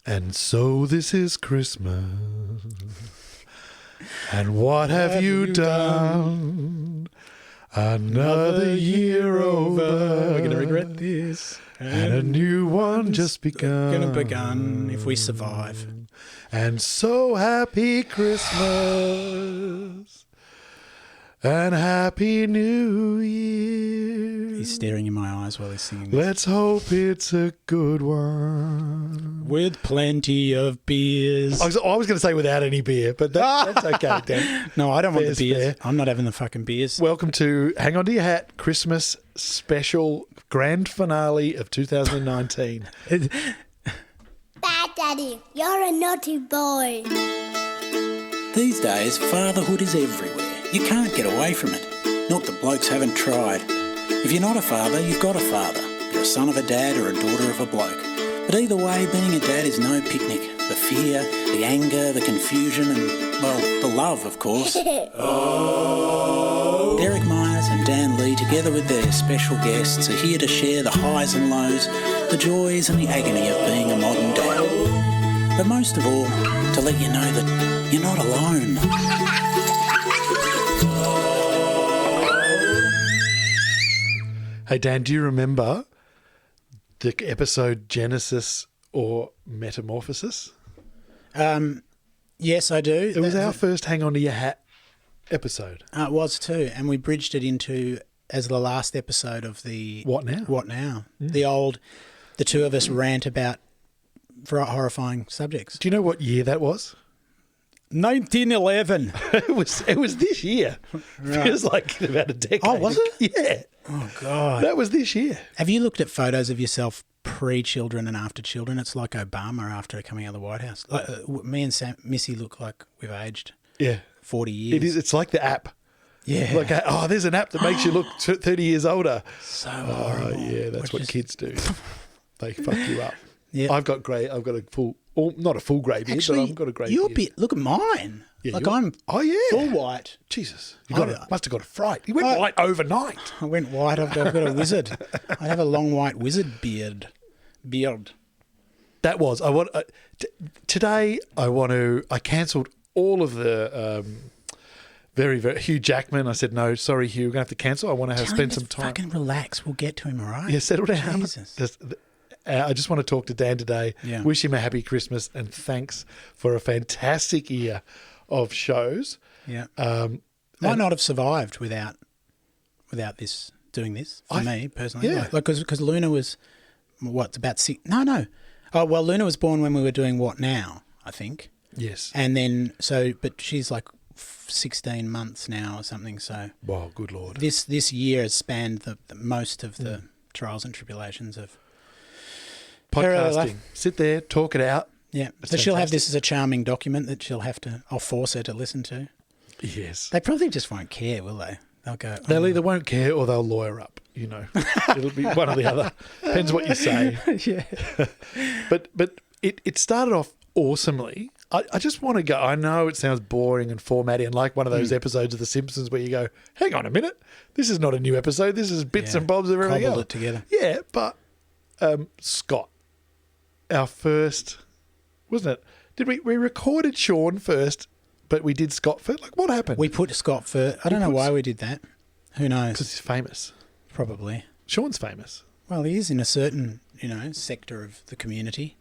And so this is Christmas. And what have you done? Another year over. We're going to regret this. And a new one just begun. Going to begun if we survive. And so happy Christmas. And Happy New Year. He's staring in my eyes while he's singing this. Let's hope it's a good one. With plenty of beers. I was going to say without any beer, but that's okay, Dan. No, I don't want the Fair's beers. fair. I'm not having the fucking beers. Welcome to Hang On To Your Hat Christmas special grand finale of 2019. Bad Daddy, you're a naughty boy. These days, fatherhood is everywhere. You can't get away from it. Not that blokes haven't tried. If you're not a father, you've got a father. You're a son of a dad or a daughter of a bloke. But either way, being a dad is no picnic. The fear, the anger, the confusion and, well, the love, of course. Derek Myers and Dan Lee, together with their special guests, are here to share the highs and lows, the joys and the agony of being a modern dad. But most of all, to let you know that you're not alone. Hey, Dan, do you remember the episode Genesis or Metamorphosis? Yes, I do. It was our first Hang On To Your Hat episode. It was too, and we bridged it into as the last episode of the What Now? What Now? The two of us rant about horrifying subjects. Do you know what year that was? 1911. It was this year. Right. Feels like about a decade. Oh, was it? Yeah. Oh God! That was this year. Have you looked at photos of yourself pre-children and after children? It's like Obama after coming out of the White House. Like, me and Missy look like we've aged Yeah. 40 years. It is. It's like the app. Yeah. Like, there's an app that makes you look 30 years older. So Oh, horrible. yeah, that's what just- kids do. They fuck you up. Yeah. I've got a full, not a full grey beard, but I've got a grey your beard. Look at mine. Yeah, like you're- I'm Oh, yeah. full white. Jesus. I- Must have got a fright. You went white overnight. I went white. I've got a wizard. I have a long white wizard beard. That was. Today, I cancelled all of the very, very Hugh Jackman. I said, no, sorry, Hugh, we're going to have to cancel. I want to spend some time. Fucking relax. We'll get to him, all right? Yeah, settle down. Jesus. I just want to talk to Dan today. Yeah. Wish him a happy Christmas and thanks for a fantastic year of shows. Yeah. Might not have survived without doing this for me personally. Yeah. Like because Luna was about 6? No. Oh well, Luna was born when we were doing What Now, I think. Yes. And then but she's like 16 months now or something. So Wow, good Lord. this year has spanned the most of the trials and tribulations of her early Podcasting. life. Sit there, talk it out. Yeah. That's So she'll have this fantastic. as a charming document that I'll force her to listen to. Yes. They probably just won't care, will they? They'll go, They'll either won't care or they'll lawyer up, you know. It'll be one or the other. Depends what you say. yeah. But it started off awesomely. I just want to go, I know it sounds boring and formatty and like one of those episodes of The Simpsons where you go, hang on a minute, this is not a new episode. This is bits Yeah. and bobs of everything Cobbled else. it together. Yeah, but Scott, our first, wasn't it? Did we recorded Sean first, but we did Scott first? Like, what happened? We put Scott first. I don't know why we did that. Who knows? Because he's famous. Probably. Sean's famous. Well, he is in a certain, sector of the community,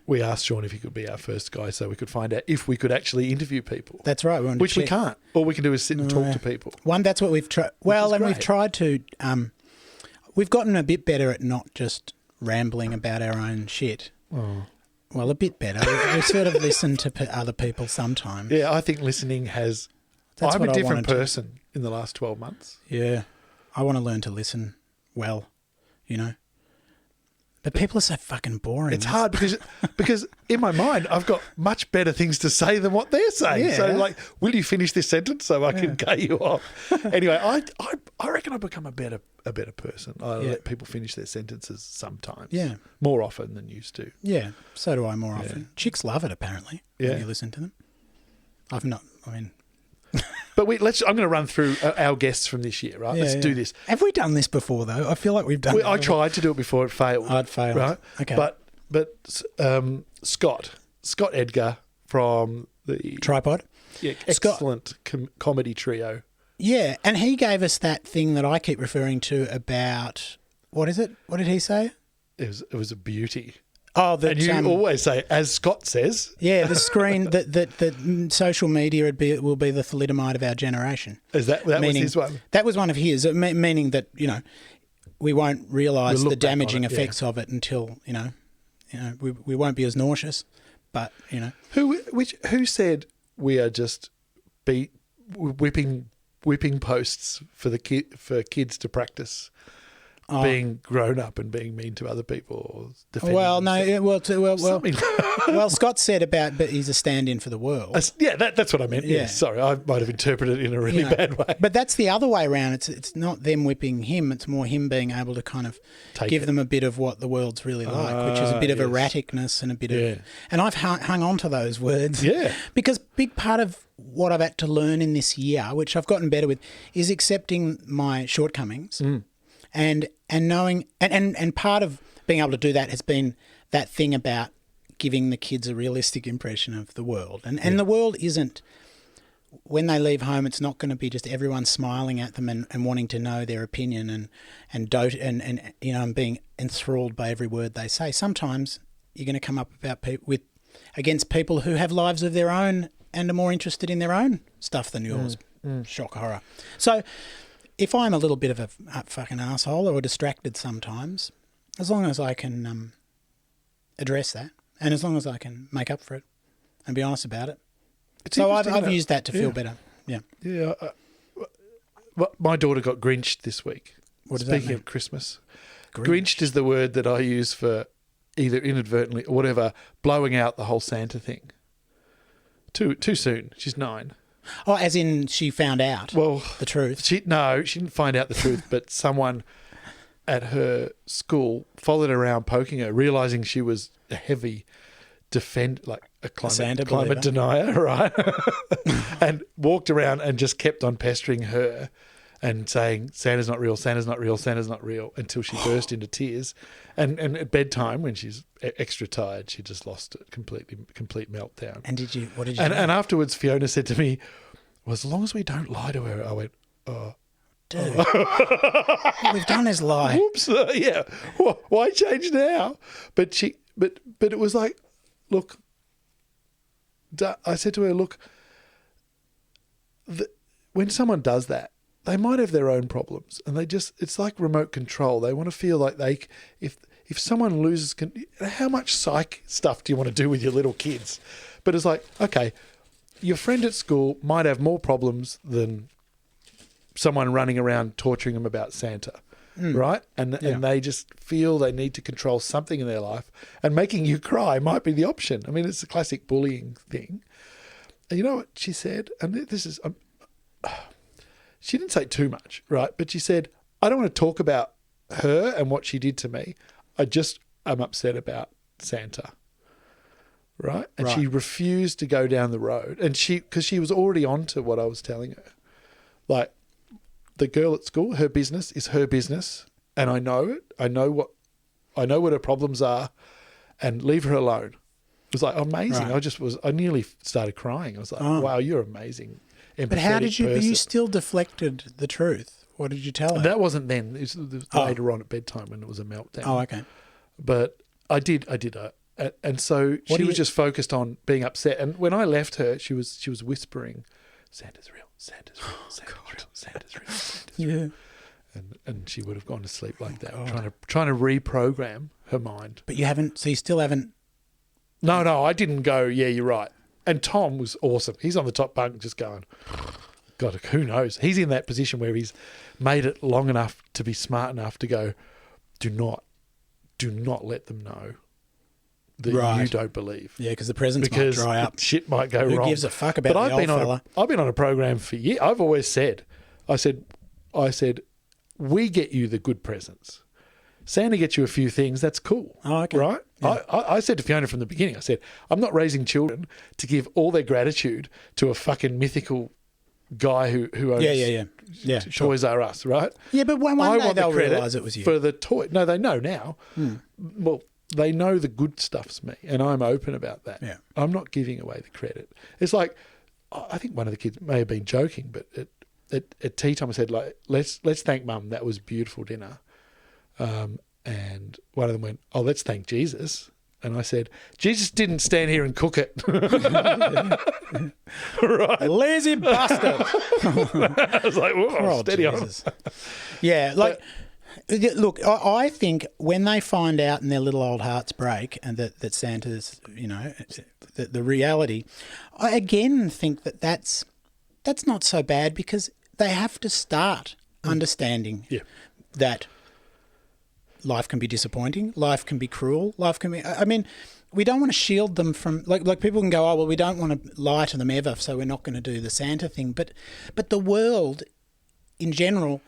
We asked Sean if he could be our first guy so we could find out if we could actually interview people. That's right. Which we can't. All we can do is sit and talk to people. That's what we've tried. Well, and we've great. tried to, we've gotten a bit better at not just rambling about our own shit. Oh. Well, a bit better. We sort of listen to other people sometimes. Yeah, I think listening has... That's I'm what a I different wanted to- person in the last 12 months. Yeah. I want to learn to listen well, But people are so fucking boring. It's hard because in my mind, I've got much better things to say than what they're saying. Yeah. So, like, will you finish this sentence so I can cut you off? Anyway, I reckon I've become a better person. I let people finish their sentences sometimes. Yeah. More often than used to. Yeah, so do I more often. Chicks love it, apparently, Yeah. when you listen to them. I've not, But I'm going to run through our guests from this year, right? Let's do this. Have we done this before, though? I feel like we've done it. I tried to do it before it failed. Oh, it failed. Right? Okay. But Scott Edgar from the Tripod. excellent comedy trio. Yeah, and he gave us that thing that I keep referring to about, what is it? What did he say? It was a beauty. Oh, that And you always say, as Scott says. yeah, the screen that social media will be the thalidomide of our generation. Is that Meaning, was his one? That was one of his, meaning that we won't realise We'll the look back on damaging it, effects of it until we won't be as nauseous. But Who said we are just whipping posts for kids to practice being grown up and being mean to other people or defending themselves? Well, Scott said but he's a stand-in for the world. That's what I meant. Yeah. Sorry, I might have interpreted it in a really bad way. But that's the other way around. It's not them whipping him. It's more him being able to kind of give them a bit of what the world's really like, which is a bit of erraticness and a bit of. And I've hung on to those words. Yeah. Because big part of what I've had to learn in this year, which I've gotten better with, is accepting my shortcomings. And knowing and part of being able to do that has been that thing about giving the kids a realistic impression of the world. And the world isn't, when they leave home, it's not going to be just everyone smiling at them and wanting to know their opinion and being enthralled by every word they say. Sometimes you're going to come up against people who have lives of their own and are more interested in their own stuff than yours. Shock horror. So if I'm a little bit of a fucking asshole or distracted sometimes, as long as I can address that and as long as I can make up for it and be honest about it. So I've used that to feel better. Yeah. Yeah. My daughter got Grinched this week. What does that mean? Speaking of Christmas. Grinched is the word that I use for either inadvertently or whatever, blowing out the whole Santa thing. Too soon. She's 9. Oh, as in she found out the truth. She didn't find out the truth, but someone at her school followed her around poking her, realising she was a heavy climate denier, right? And walked around and just kept on pestering her and saying, Santa's not real, Santa's not real, Santa's not real, until she burst into tears. And at bedtime, when she's extra tired, she just lost a complete meltdown. And what did you do? And afterwards, Fiona said to me, well, as long as we don't lie to her, I went, oh. Dude, what we've done is lie. Whoops, yeah. Why change now? But it was like, look, I said to her, look, when someone does that, they might have their own problems, and it's like remote control. They want to feel like if someone loses, how much psych stuff do you want to do with your little kids? But it's like, okay, your friend at school might have more problems than someone running around torturing them about Santa, right? And they just feel they need to control something in their life, and making you cry might be the option. I mean, it's a classic bullying thing. And you know what she said? And this is... she didn't say too much, right? But she said, I don't want to talk about her and what she did to me. I'm upset about Santa, right? And she refused to go down the road. And because she was already on to what I was telling her. Like, the girl at school, her business is her business. And I know it. I know what her problems are, and leave her alone. It was like amazing. Right. I nearly started crying. I was like, wow, you're amazing. But how did you? But you still deflected the truth. What did you tell her? That wasn't then. It was later on at bedtime when it was a meltdown. Oh, okay. But I did. And so she was just focused on being upset. And when I left her, she was whispering, "Santa's real. Santa's real. Santa's real. Santa's real. Santa's real." And she would have gone to sleep like that, trying to reprogram her mind. But you haven't. So you still haven't. No, I didn't go. Yeah, you're right. And Tom was awesome. He's on the top bunk just going, God, who knows? He's in that position where he's made it long enough to be smart enough to go, do not let them know that you don't believe. Yeah, because the presents might dry up. Shit might go wrong. Who gives a fuck about the old fella? I've been on a program for years. I've always said, I said, we get you the good presents. Santa gets you a few things, that's cool. Oh, okay. Right? Yeah. I said to Fiona from the beginning, I said, I'm not raising children to give all their gratitude to a fucking mythical guy who owns Toys R Us, right? Yeah, but one day they'll realise it was you. For the toy. No, they know now. Well, they know the good stuff's me, and I'm open about that. Yeah. I'm not giving away the credit. It's like, I think one of the kids may have been joking, but at tea time I said, like, let's thank Mum. That was a beautiful dinner. And one of them went, oh, let's thank Jesus. And I said, Jesus didn't stand here and cook it. Right. Lazy bastard. I was like, whoa, steady Jesus. Yeah, like, look, I think when they find out and their little old hearts break and that Santa's, the reality, I again think that's not so bad because they have to start understanding that life can be disappointing, life can be cruel, life can be... I mean, we don't want to shield them from... Like people can go, oh, well, we don't want to lie to them ever, so we're not going to do the Santa thing. But the world, in general,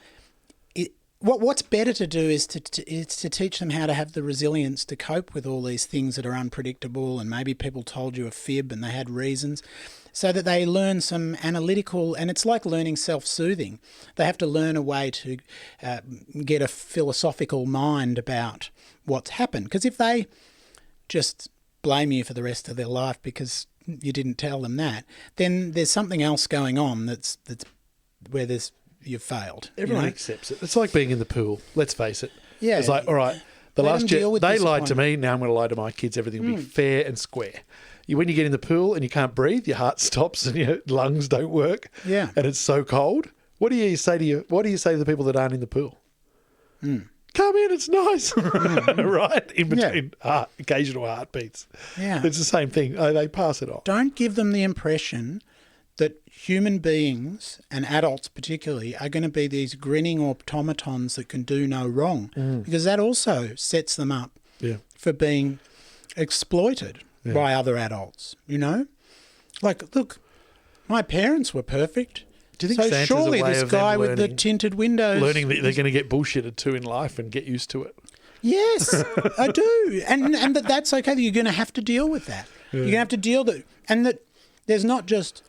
what's better to do is to teach them how to have the resilience to cope with all these things that are unpredictable, and maybe people told you a fib and they had reasons, so that they learn some analytical, and it's like learning self-soothing. They have to learn a way to get a philosophical mind about what's happened. Because if they just blame you for the rest of their life because you didn't tell them that, then there's something else going on that's where you've failed. Everyone accepts it. It's like being in the pool. Let's face it. Yeah. It's like, all right, the Let last them year deal with they lied to disappointment. me. Now I'm going to lie to my kids. Everything will be fair and square. When you get in the pool and you can't breathe, your heart stops and your lungs don't work. Yeah. And it's so cold. What do you say to the people that aren't in the pool? Come in, it's nice. Right? In between occasional heartbeats. Yeah. It's the same thing. They pass it on. Don't give them the impression that human beings, and adults particularly, are going to be these grinning automatons that can do no wrong, because that also sets them up for being exploited by other adults, Like, look, my parents were perfect. Do you think so Santa's surely a way this of them guy with the learning- tinted windows... Learning that they're going to get bullshitted too in life and get used to it. Yes, I do. And that's okay. You're going to have to deal with that. You're going to have to deal with it. And that there's not just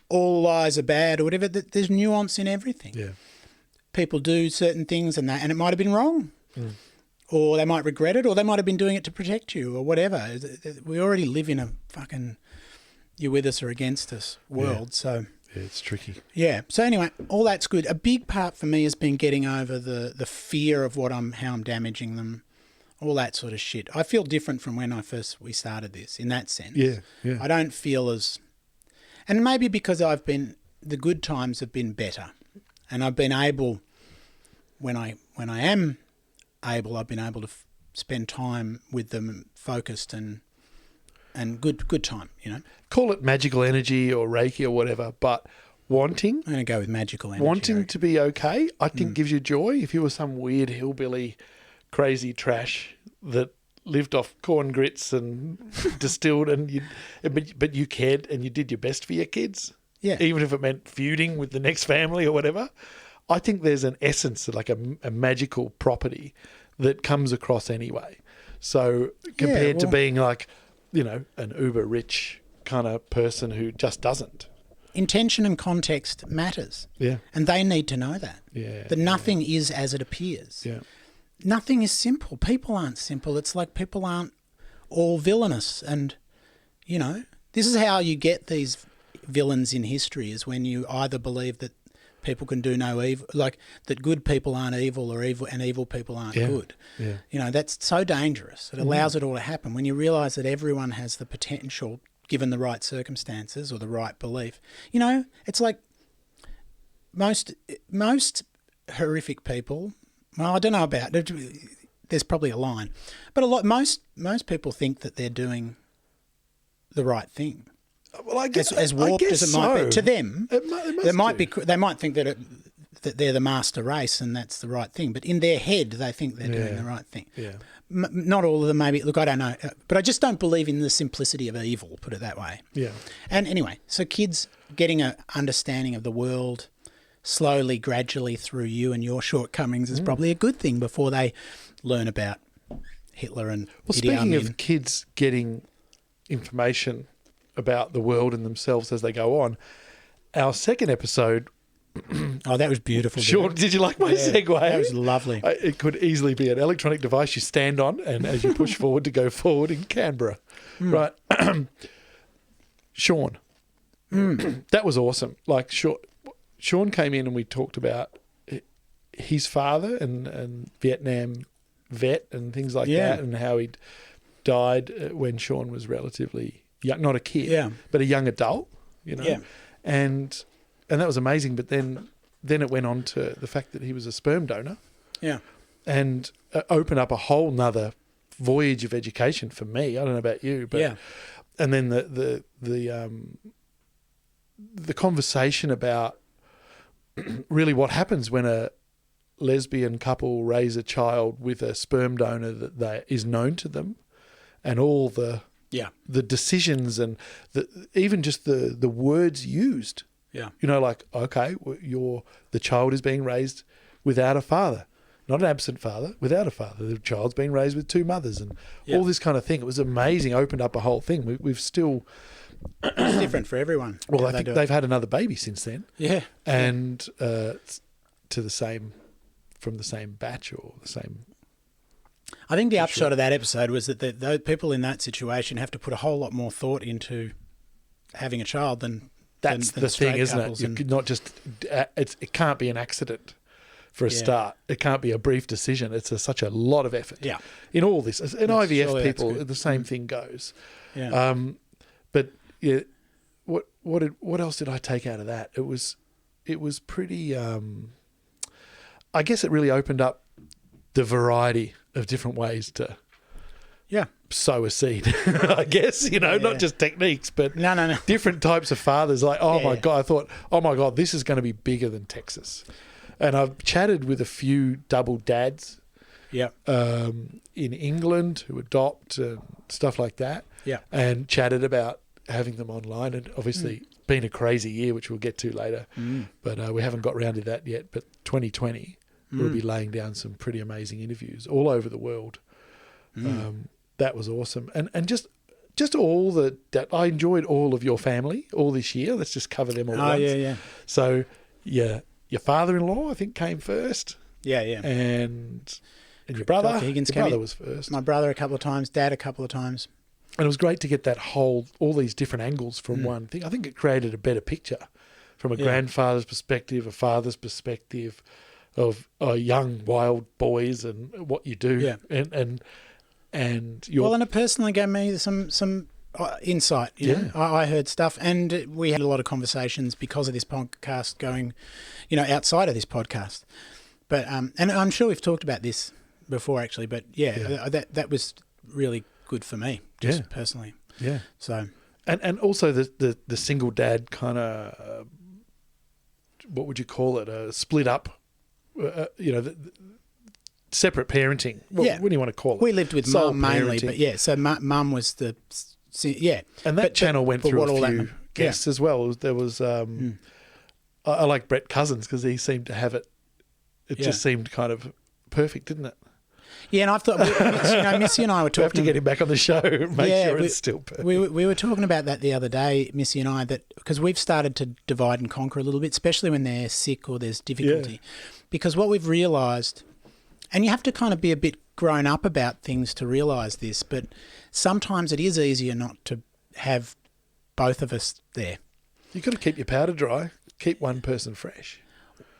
all lies are bad or whatever. That there's nuance in everything. Yeah. People do certain things and it might have been wrong. Or they might regret it, or they might have been doing it to protect you, or whatever. We already live in a fucking you're with us or against us world, so... Yeah, it's tricky. Yeah. So anyway, all that's good. A big part for me has been getting over the fear of how I'm damaging them, all that sort of shit. I feel different from when we started this in that sense. Yeah, yeah. I don't feel as... And maybe because the good times have been better, and I've been able, when I am... I've been able to spend time with them, focused and good time, Call it magical energy or Reiki or whatever, but wanting... I'm going to go with magical energy. Wanting to be okay, I think gives you joy. If you were some weird hillbilly crazy trash that lived off corn grits and distilled, but you cared and you did your best for your kids, even if it meant feuding with the next family or whatever, I think there's an essence, like a magical property that comes across anyway. So compared to being like, an uber rich kind of person who just doesn't. Intention and context matters. Yeah. And they need to know that. Yeah. That nothing is as it appears. Yeah. Nothing is simple. People aren't simple. It's like people aren't all villainous. And, this is how you get these villains in history, is when you either believe that people can do no evil, like that good people aren't evil or evil and evil people aren't good. Yeah. That's so dangerous. It allows it all to happen. When you realise that everyone has the potential, given the right circumstances or the right belief, it's like most horrific people. Well, I don't know about it. There's probably a line, but most people think that they're doing the right thing. Well, I guess as warped as it might be to them, they might think that they're the master race and that's the right thing. But in their head, they think they're doing the right thing. Yeah. Not all of them, maybe. Look, I don't know, but I just don't believe in the simplicity of evil. Put it that way. Yeah. And anyway, so kids getting an understanding of the world slowly, gradually through you and your shortcomings is probably a good thing before they learn about Hitler and Well, Idi speaking Amin. of kids getting information about the world and themselves as they go on, our second episode Oh, that was beautiful. Sean, did you like my segue? That was lovely. It could easily be an electronic device you stand on, and as you push forward to go forward in Canberra, right? Sean, that was awesome. Like Sean came in and we talked about his father and Vietnam vet and things like that, and how he'd died when Sean was relatively young, not a kid, but a young adult, and that was amazing. But then it went on to the fact that he was a sperm donor, and opened up a whole nother voyage of education for me. I don't know about you, but and then the conversation about really what happens when a lesbian couple raise a child with a sperm donor that is known to them, and all the decisions and even just the words used. Yeah, like, okay, the child is being raised without a father, not an absent father, without a father. The child's being raised with two mothers, and all this kind of thing. It was amazing. Opened up a whole thing. We've still. It's different for everyone. Well, I think they've had another baby since then. Yeah, and from the same batch or the same. I think the upshot of that episode was that the people in that situation have to put a whole lot more thought into having a child than. That's the thing, isn't it? You're not just it can't be an accident for a start. It can't be a brief decision. It's such a lot of effort. Yeah, in all this, in IVF people, the same thing goes. Yeah, but yeah, what else did I take out of that? It was pretty. I guess it really opened up the variety of different ways to. Yeah. Sow a seed, I guess, not just techniques, but no. Different types of fathers. Like, my God, I thought, oh my God, this is going to be bigger than Texas. And I've chatted with a few double dads in England who adopt and stuff like that. Yeah. And chatted about having them online. And obviously been a crazy year, which we'll get to later. But we haven't got round to that yet. But 2020, we'll be laying down some pretty amazing interviews all over the world. That was awesome. And just all that I enjoyed all of your family all this year. Let's just cover them all once. Yeah. So, your father-in-law, I think, came first. Yeah. And your brother. Dr. Higgins your brother was first. My brother a couple of times, Dad a couple of times. And it was great to get all these different angles from one thing. I think it created a better picture from a grandfather's perspective, a father's perspective of young wild boys and what you do. Yeah. And it personally gave me some insight. You know? I heard stuff, and we had a lot of conversations because of this podcast going, outside of this podcast. But and I'm sure we've talked about this before, actually. But that was really good for me, just personally. Yeah. So and also the single dad kind of what would you call it? A split up. Separate parenting. What do you want to call it? We lived with mum mainly, but so mum was the And that channel went through a few guests as well. There was I like Brett Cousins because he seemed to have it. It just seemed kind of perfect, didn't it? Yeah, and I thought Missy and I were talking. We have to get him back on the show. Make sure it's still perfect. We were talking about that the other day, Missy and I, that because we've started to divide and conquer a little bit, especially when they're sick or there's difficulty, because what we've realised. And you have to kind of be a bit grown up about things to realise this, but sometimes it is easier not to have both of us there. You've got to keep your powder dry, keep one person fresh.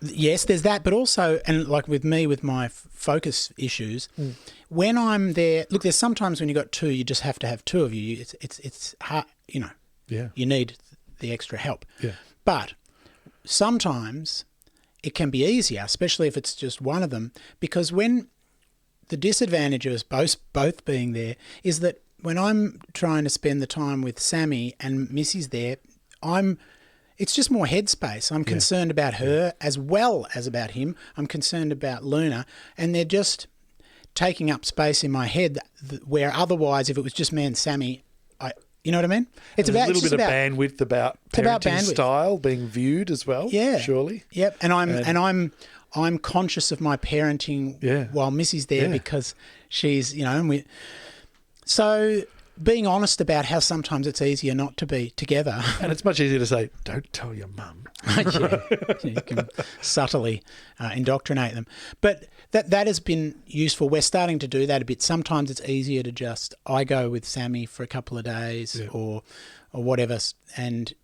Yes, there's that, but also, and like with me, with my focus issues, when I'm there, look, there's sometimes when you've got two, you just have to have two of you. It's hard, you need the extra help. Yeah. But sometimes it can be easier, especially if it's just one of them, because when the disadvantage of us both being there is that when I'm trying to spend the time with Sammy and Missy's there, it's just more headspace. I'm concerned about her as well as about him. I'm concerned about Luna, and they're just taking up space in my head where otherwise, if it was just me and Sammy, you know what I mean? It's about a little bit of bandwidth about parenting style being viewed as well. Yeah, surely. Yep, and I'm conscious of my parenting while Missy's there because she's and we. So being honest about how sometimes it's easier not to be together. And it's much easier to say, don't tell your mum. Yeah, you can subtly indoctrinate them. But that has been useful. We're starting to do that a bit. Sometimes it's easier to just, I go with Sammy for a couple of days or whatever and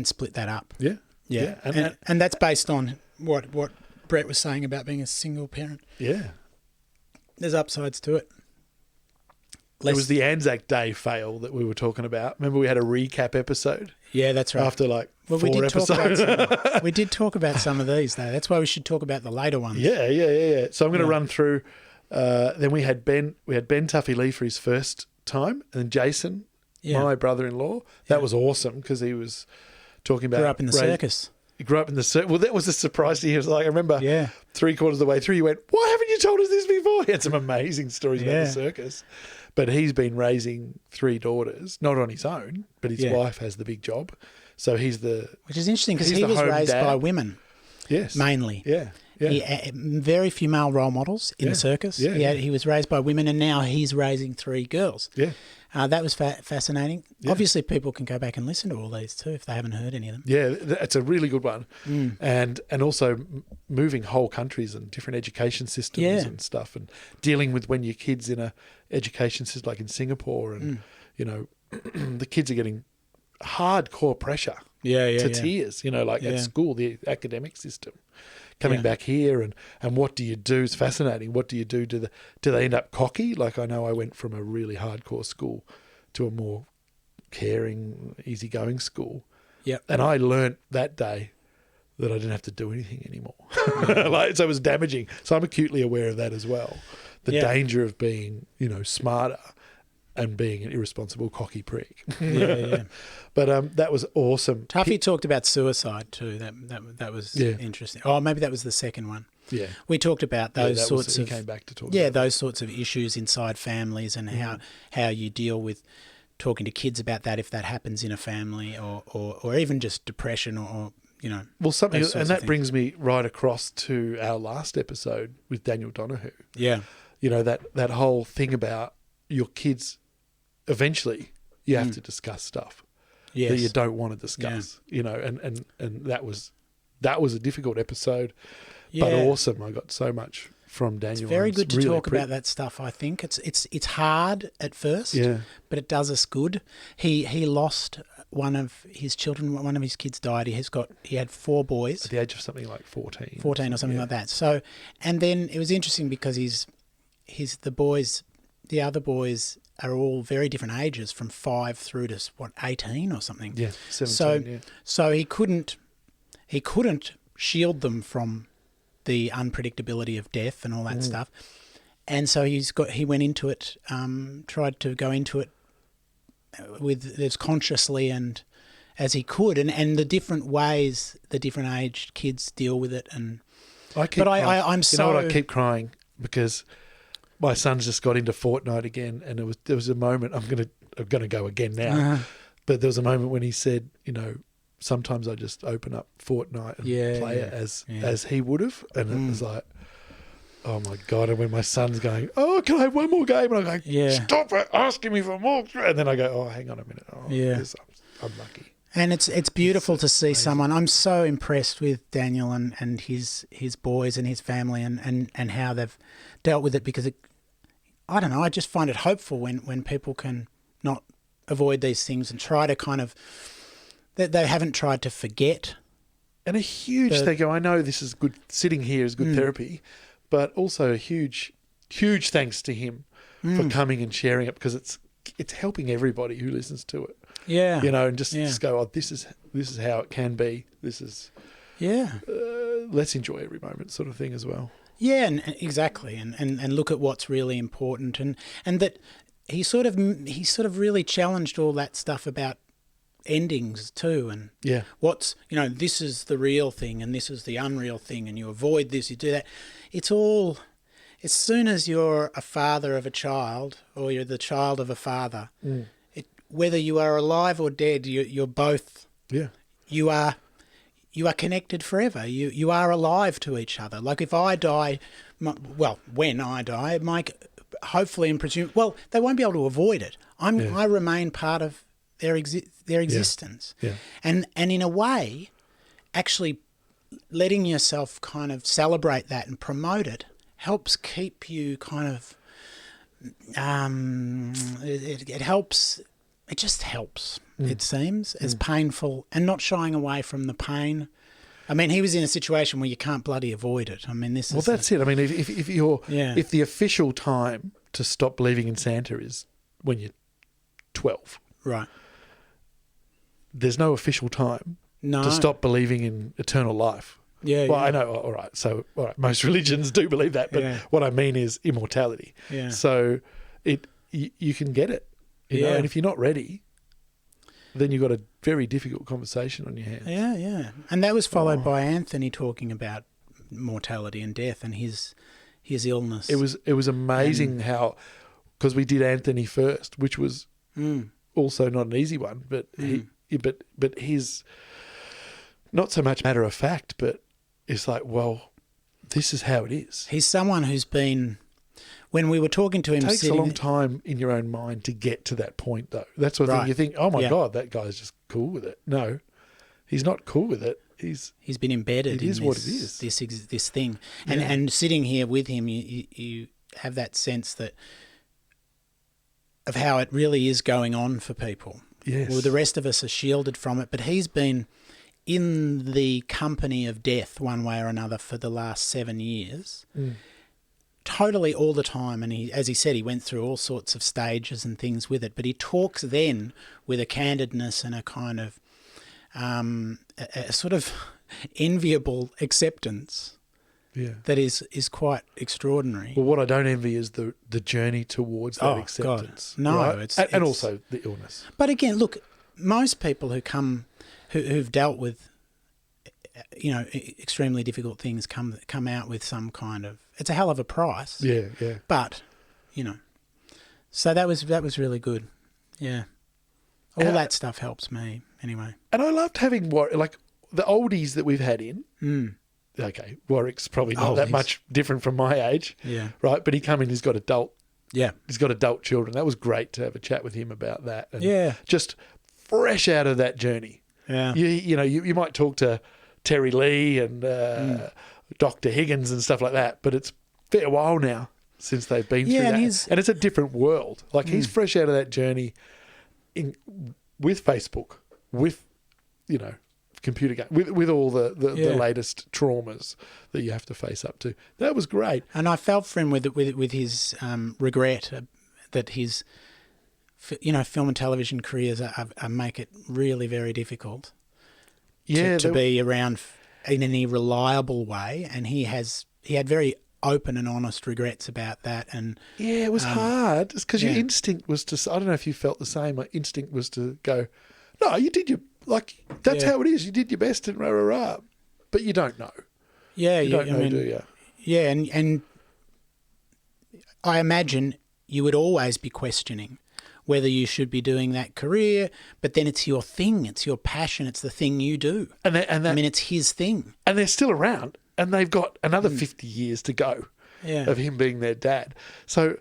split that up. Yeah. Yeah. And that's based on what Brett was saying about being a single parent. Yeah. There's upsides to it. It was the Anzac Day fail that we were talking about. Remember we had a recap episode? Yeah, that's right. After like 4 episodes. We did talk about some of these, though. That's why we should talk about the later ones. Yeah. So I'm going to run through. Then we had Ben Tuffy Lee for his first time, and Jason, my brother-in-law. That was awesome because he was talking about... Grew up in the circus. He grew up in the circus. Well, that was a surprise to him. He was like, I remember 3/4 of the way through, you went, why haven't you told us this before? He had some amazing stories about the circus. But he's been raising 3 daughters, not on his own, but his wife has the big job. So he's Which is interesting because he was raised by women. Yes. Mainly. Yeah. Very few male role models in the circus. He was raised by women and now he's raising 3 girls. Yeah. That was fascinating. Yeah. Obviously, people can go back and listen to all these too if they haven't heard any of them. Yeah, it's a really good one. And also moving whole countries and different education systems and stuff, and dealing with when your kid's in a education system like in Singapore, and the kids are getting hardcore pressure to tears, at school, the academic system. Coming back here and what do you do is fascinating. What do you do? Do they end up cocky? Like I know I went from a really hardcore school to a more caring, easygoing school. Yep. And I learnt that day that I didn't have to do anything anymore. So it was damaging. So I'm acutely aware of that as well. The danger of being, smarter and being an irresponsible, cocky prick. But that was awesome. Tuffy talked about suicide too. That was interesting. Oh, maybe that was the second one. Yeah, we talked about those sorts of. He came back to talk. Yeah, those sorts of issues inside families and how you deal with talking to kids about that if that happens in a family or even just depression or. Well, something, and that brings me right across to our last episode with Daniel Donahue. Yeah, that whole thing about your kids. Eventually, you have to discuss stuff that you don't want to discuss. And that was a difficult episode, but awesome. I got so much from Daniel. It's very good to talk about that stuff. I think it's hard at first, but it does us good. He lost one of his children. One of his kids died. He had 4 boys at the age of something like 14 or something like that. So, and then it was interesting because the other boys are all very different ages, from 5 through to 18 or something. Yeah, 17. So he couldn't shield them from the unpredictability of death and all that stuff, and so he went into it, tried to go into it with as consciously and as he could, and the different ways the different aged kids deal with it. And I'm so. You know what? I keep crying because. My son's just got into Fortnite again, and there was a moment. I'm gonna go again now, but there was a moment when he said, sometimes I just open up Fortnite and play it as he would have, and it was like, oh my God! And when my son's going, oh, can I have one more game? And I go, stop it, asking me for more, and then I go, oh, hang on a minute, I'm lucky. And it's beautiful to see someone. I'm so impressed with Daniel and his boys and his family and how they've dealt with it, because I don't know, I just find it hopeful when people can not avoid these things and try to kind of, they haven't tried to forget. And a huge thank you. I know this is good, sitting here is good therapy, but also a huge thanks to him for coming and sharing it, because it's helping everybody who listens to it. Yeah. And just go, oh, this is how it can be. This is let's enjoy every moment, sort of thing as well. Yeah, and exactly, and look at what's really important, and that he sort of really challenged all that stuff about endings too, and what's this is the real thing and this is the unreal thing, and you avoid this, you do that. It's all, as soon as you're a father of a child or you're the child of a father, whether you are alive or dead, you're both. Yeah, you are connected forever. You are alive to each other. Like if I die, when I die, hopefully and presume. Well, they won't be able to avoid it. I remain part of their existence. Yeah. And in a way, actually letting yourself kind of celebrate that and promote it helps keep you kind of. It helps. It just helps. It seems as painful, and not shying away from the pain. I mean, he was in a situation where you can't bloody avoid it. I mean, this is... Well, that's it. I mean, if you're... Yeah. If the official time to stop believing in Santa is when you're 12, Right. there's no official time No. to stop believing in eternal life. Yeah, Well, yeah. I know. All right. So, all right, most religions do believe that, but Yeah. what I mean is immortality. Yeah. So you can get it, you know, Yeah. and if you're not ready, then you've got a very difficult conversation on your hands. Yeah, yeah. And that was followed by Anthony talking about mortality and death and his illness. It was amazing how, because we did Anthony first, which was also not an easy one, but but his not so much matter of fact, but it's like, well, this is how it is. He's someone who's been, when we were talking to him, It takes a sitting- long time in your own mind to get to that point, though. That's what I think. Right. You think, oh my Yeah. God, that guy's just cool with it. No, he's not cool with it. He's been embedded It in is what it is. this thing. And sitting here with him, you have that sense that of how it really is going on for people. Yes. Well, the rest of us are shielded from it, but he's been in the company of death one way or another for the last 7 years. Totally all the time. And he, as he said, he went through all sorts of stages and things with it, but he talks then with a candidness and a kind of a sort of enviable acceptance that is quite extraordinary. Well, what I don't envy is the journey towards that Oh, God. acceptance. No, right? it's- and it's- also the illness. But again, look, most people who've dealt with, extremely difficult things come out with some kind of, it's a hell of a price. Yeah, yeah. But, so that was really good. Yeah. All that stuff helps me anyway. And I loved having like the oldies that we've had in. Okay, Warwick's probably not that Oldies. much different from my age. Yeah. Right, but he come in, he's got adult children. That was great to have a chat with him about that. And Yeah. just fresh out of that journey. Yeah. You might talk to Terry Lee and Dr. Higgins and stuff like that, but it's a fair while now since they've been through and that. And it's a different world. Like he's fresh out of that journey with Facebook, with, computer game, with all the latest traumas that you have to face up to. That was great. And I felt for him with his regret that his, film and television careers make it really very difficult to be around in any reliable way. And he had very open and honest regrets about that. And yeah, it was hard. It's because your yeah. instinct was to, I don't know if you felt the same, my instinct was to go, no, you did that's Yeah. how it is. You did your best and rah, rah, rah. But you don't know. yeah, You don't know, do you? Yeah, and I imagine you would always be questioning whether you should be doing that career, but then it's your thing, it's your passion, it's the thing you do. It's his thing. And they're still around, and they've got another 50 years to go Yeah. of him being their dad. So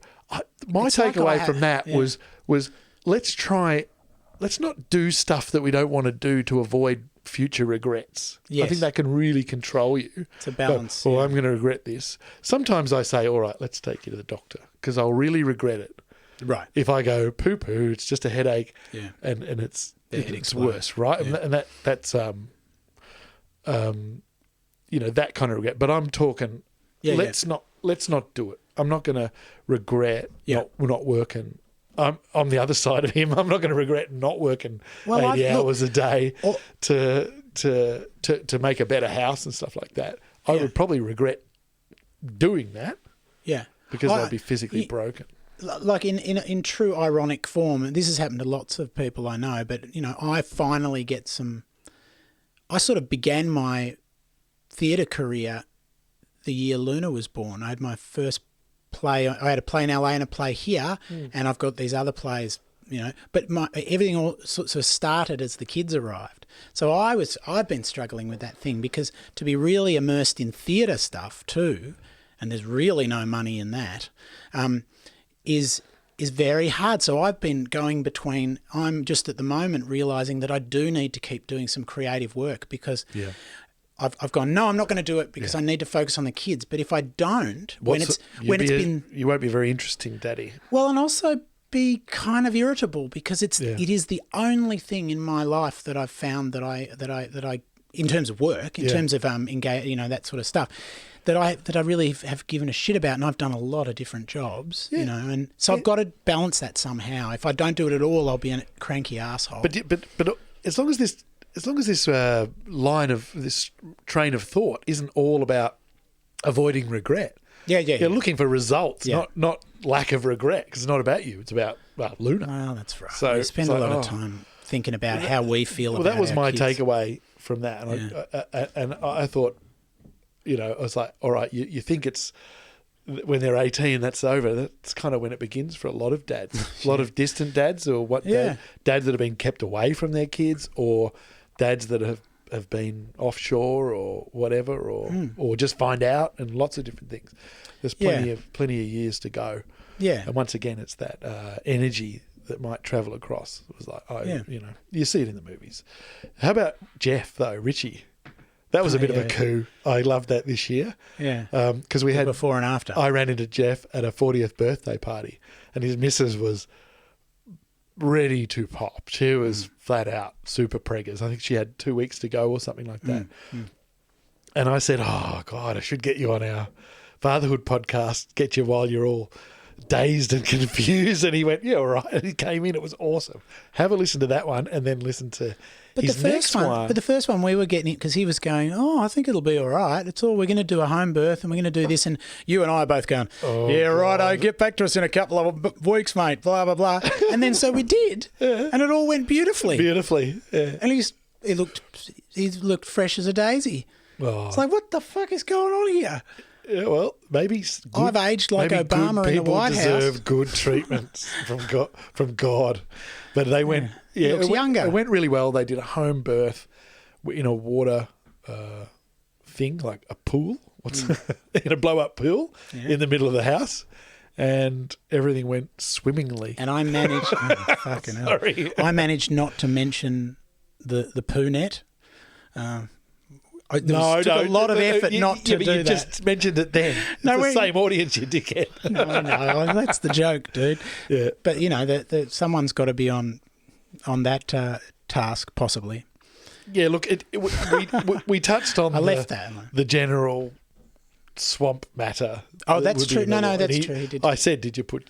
my It's like takeaway from that yeah. was let's not do stuff that we don't want to do to avoid future regrets. I Yes. think that can really control you. It's a balance. Oh, yeah. I'm going to regret this. Sometimes I say, all right, let's take you to the doctor because I'll really regret it. Right. If I go poo-poo, it's just a headache, Yeah. and it's headache's worse, right? Yeah. And that's that kind of regret. But I'm talking, let's not do it. I'm not going to regret not working. I'm on the other side of him. I'm not going to regret not working 80 hours a day to make a better house and stuff like that. I would probably regret doing that Yeah. because I'd be physically broken. Like in true ironic form, and this has happened to lots of people I know, but, I finally get I sort of began my theatre career the year Luna was born. I had my first play. I had a play in LA and a play here, and I've got these other plays, but everything all sort of started as the kids arrived. So I've been struggling with that thing because to be really immersed in theatre stuff too, and there's really no money in that, is very hard. So I've been going between, I'm just at the moment realising that I do need to keep doing some creative work because I've gone, no, I'm not going to do it because I need to focus on the kids. But if I don't, you won't be very interesting, Daddy. Well, and also be kind of irritable because it is the only thing in my life that I've found that I in terms of work, in terms of engage, that sort of stuff, that I really have given a shit about, and I've done a lot of different jobs, and so I've got to balance that somehow. If I don't do it at all, I'll be a cranky asshole. But as long as this line of this train of thought isn't all about avoiding regret. You're looking for results, not lack of regret, because it's not about you. It's about Luna. Well, that's right. So we spend a lot of time thinking about how we feel about that was our my kids. Takeaway from that. And I thought, I was like, all right, you think it's when they're 18, that's over. That's kind of when it begins for a lot of dads. A lot of distant dads, or dads that have been kept away from their kids, or dads that have been offshore or whatever, or just find out, and lots of different things. There's plenty of years to go. Yeah. And once again, it's that energy that might travel across. It was like, you see it in the movies. How about Jeff though, Richie? That was a bit of a coup. I loved that this year. Yeah. Because we had before and after. I ran into Jeff at a 40th birthday party, and his missus was ready to pop. She was flat out super preggers. I think she had 2 weeks to go or something like that. And I said, oh God, I should get you on our fatherhood podcast, get you while you're all dazed and confused. And he went, yeah, all right. And he came in. It was awesome. Have a listen to that one, and then listen to his next one. But the first one we were getting it because he was going, oh, I think it'll be all right. It's all, we're going to do a home birth and we're going to do this. And you and I are both going, righto, get back to us in a couple of weeks, mate, blah, blah, blah. And then so we did. And it all went beautifully. Yeah. And he looked fresh as a daisy. Oh. It's like, what the fuck is going on here? Yeah, well, maybe I've aged like Obama in the White House. People deserve good treatments from God. But they went, he looks younger. It went really well. They did a home birth in a water thing, like a pool. In a blow-up pool in the middle of the house. And everything went swimmingly. And I managed, fucking hell. Sorry. I managed not to mention the poo net. Took a lot of effort not to do you that. Just mentioned it then. It's the same audience, you dickhead. No, that's the joke, dude. Yeah. But, someone's got to be on that task, possibly. Yeah, look, we touched on the general swamp matter. Oh, that's true. No, that's true. He did. I said, did you put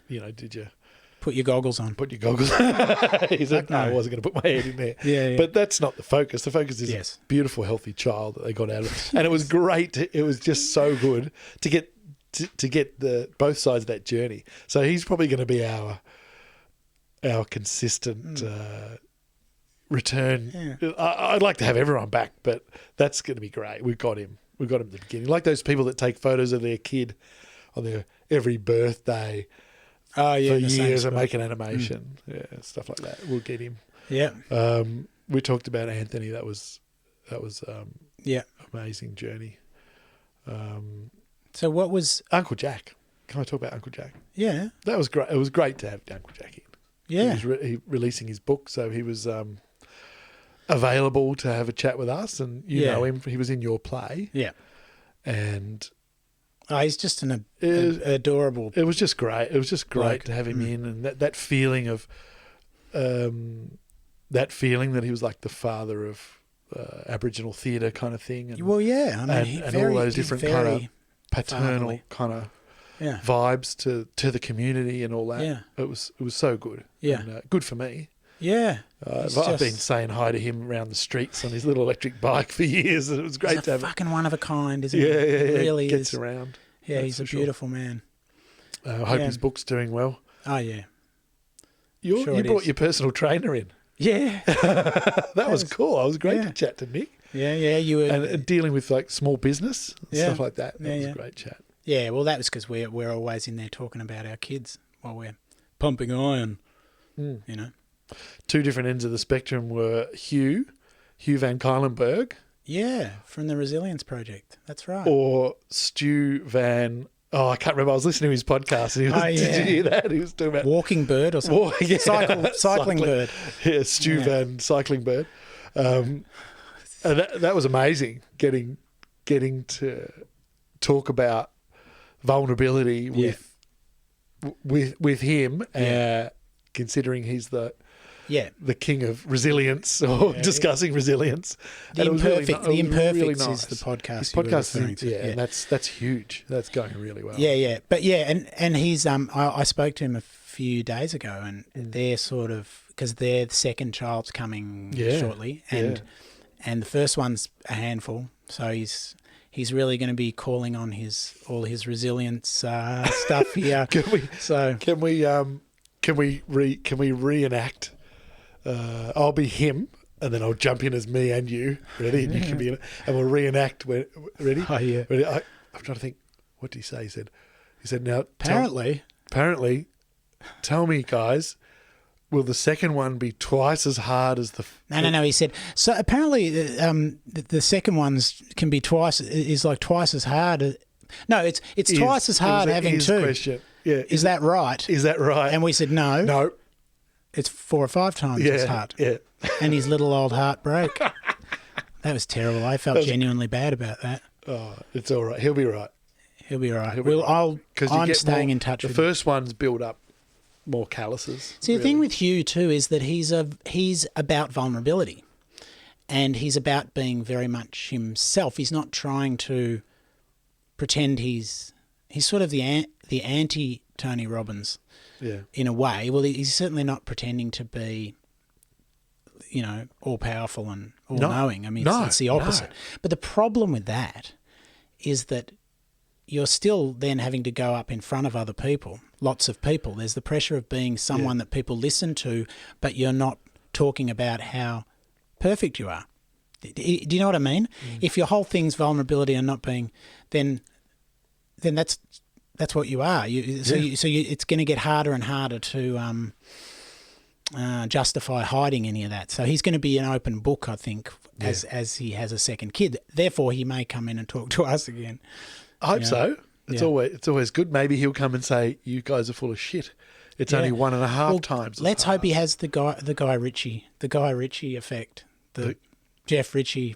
your goggles on? Put your goggles on. He said, no, I wasn't going to put my head in there. Yeah. But that's not the focus. The focus is a beautiful, healthy child that they got out of it. And it was great. It was just so good to get the both sides of that journey. So he's probably going to be our consistent return. Yeah. I'd like to have everyone back, but that's going to be great. We've got him. At the beginning. Like those people that take photos of their kid on their every birthday. For years and make an animation, stuff like that. We'll get him. Yeah. We talked about Anthony. That was amazing journey. So what was Uncle Jack? Can I talk about Uncle Jack? Yeah, that was great. It was great to have Uncle Jack in. Yeah, he was releasing his book, so he was available to have a chat with us, and you know him. He was in your play. Yeah, and. He's just an adorable. It was just great. It was just great to have him in, and that feeling of, that he was like the father of Aboriginal theatre kind of thing. And, well, yeah, I mean, and all those different kind of paternal kind of vibes to the community and all that. Yeah, it was so good. Yeah, and, good for me. Yeah, I've been saying hi to him around the streets on his little electric bike for years, and it was great to have. Fucking one of a kind, isn't he? Yeah, really gets around. Yeah, he's a beautiful man. I hope his book's doing well. Oh yeah, you brought your personal trainer in. Yeah, that was cool. It was great to chat to Nick. Yeah, you were and dealing with like small business and stuff like that. That was a great chat. Yeah, well, that was because we're always in there talking about our kids while we're pumping iron. You know. Two different ends of the spectrum were Hugh van Cuylenberg. Yeah, from the Resilience Project. That's right. Or Stu van Oh, I can't remember. I was listening to his podcast and he was, Oh, yeah. did you hear that? He was talking about Walking bird or something. Yeah. Cycling bird. Yeah, Stu Van Cycling Bird. And that was amazing, getting to talk about vulnerability with him, considering he's the king of resilience, or discussing resilience. The Imperfects is the podcast. His you were podcast referring is, to. and that's huge. That's going really well. But and he's I spoke to him a few days ago, and they're sort of, because their second child's coming shortly, and the first one's a handful, so he's really going to be calling on all his resilience stuff here. Can we reenact? I'll be him, and then I'll jump in as me and you. Ready? And you can be in it, and we'll reenact. Ready? Oh yeah. Ready? I'm trying to think. What did he say? He said now. Apparently, tell me, guys. Will the second one be twice as hard as the? No. He said so. Apparently, the second one's can be twice as hard. No, it's twice as hard having two. Question. Yeah. Is that right? Is that right? And we said no. No. It's 4 or 5 times as hard. Yeah. And his little old heart broke. That was terrible. I felt genuinely bad about that. Oh, it's all right. He'll be right. He'll be all right. I'm staying in touch with him. The first one's build up more calluses. See, the thing with Hugh too is that he's about vulnerability, and he's about being very much himself. He's not trying to pretend he's sort of the anti Tony Robbins. Yeah. In a way. Well, he's certainly not pretending to be, all powerful and all knowing. I mean, it's the opposite. No. But the problem with that is that you're still then having to go up in front of other people, lots of people. There's the pressure of being someone that people listen to, but you're not talking about how perfect you are. Do you know what I mean? If your whole thing's vulnerability and not being, then that's what you are. It's going to get harder and harder to justify hiding any of that. So he's going to be an open book, I think, as he has a second kid. Therefore, he may come in and talk to us again. I hope so. It's always good. Maybe he'll come and say, "You guys are full of shit." It's only 1.5 times. Let's hope he has the Guy Ritchie effect. Jeff Ritchie,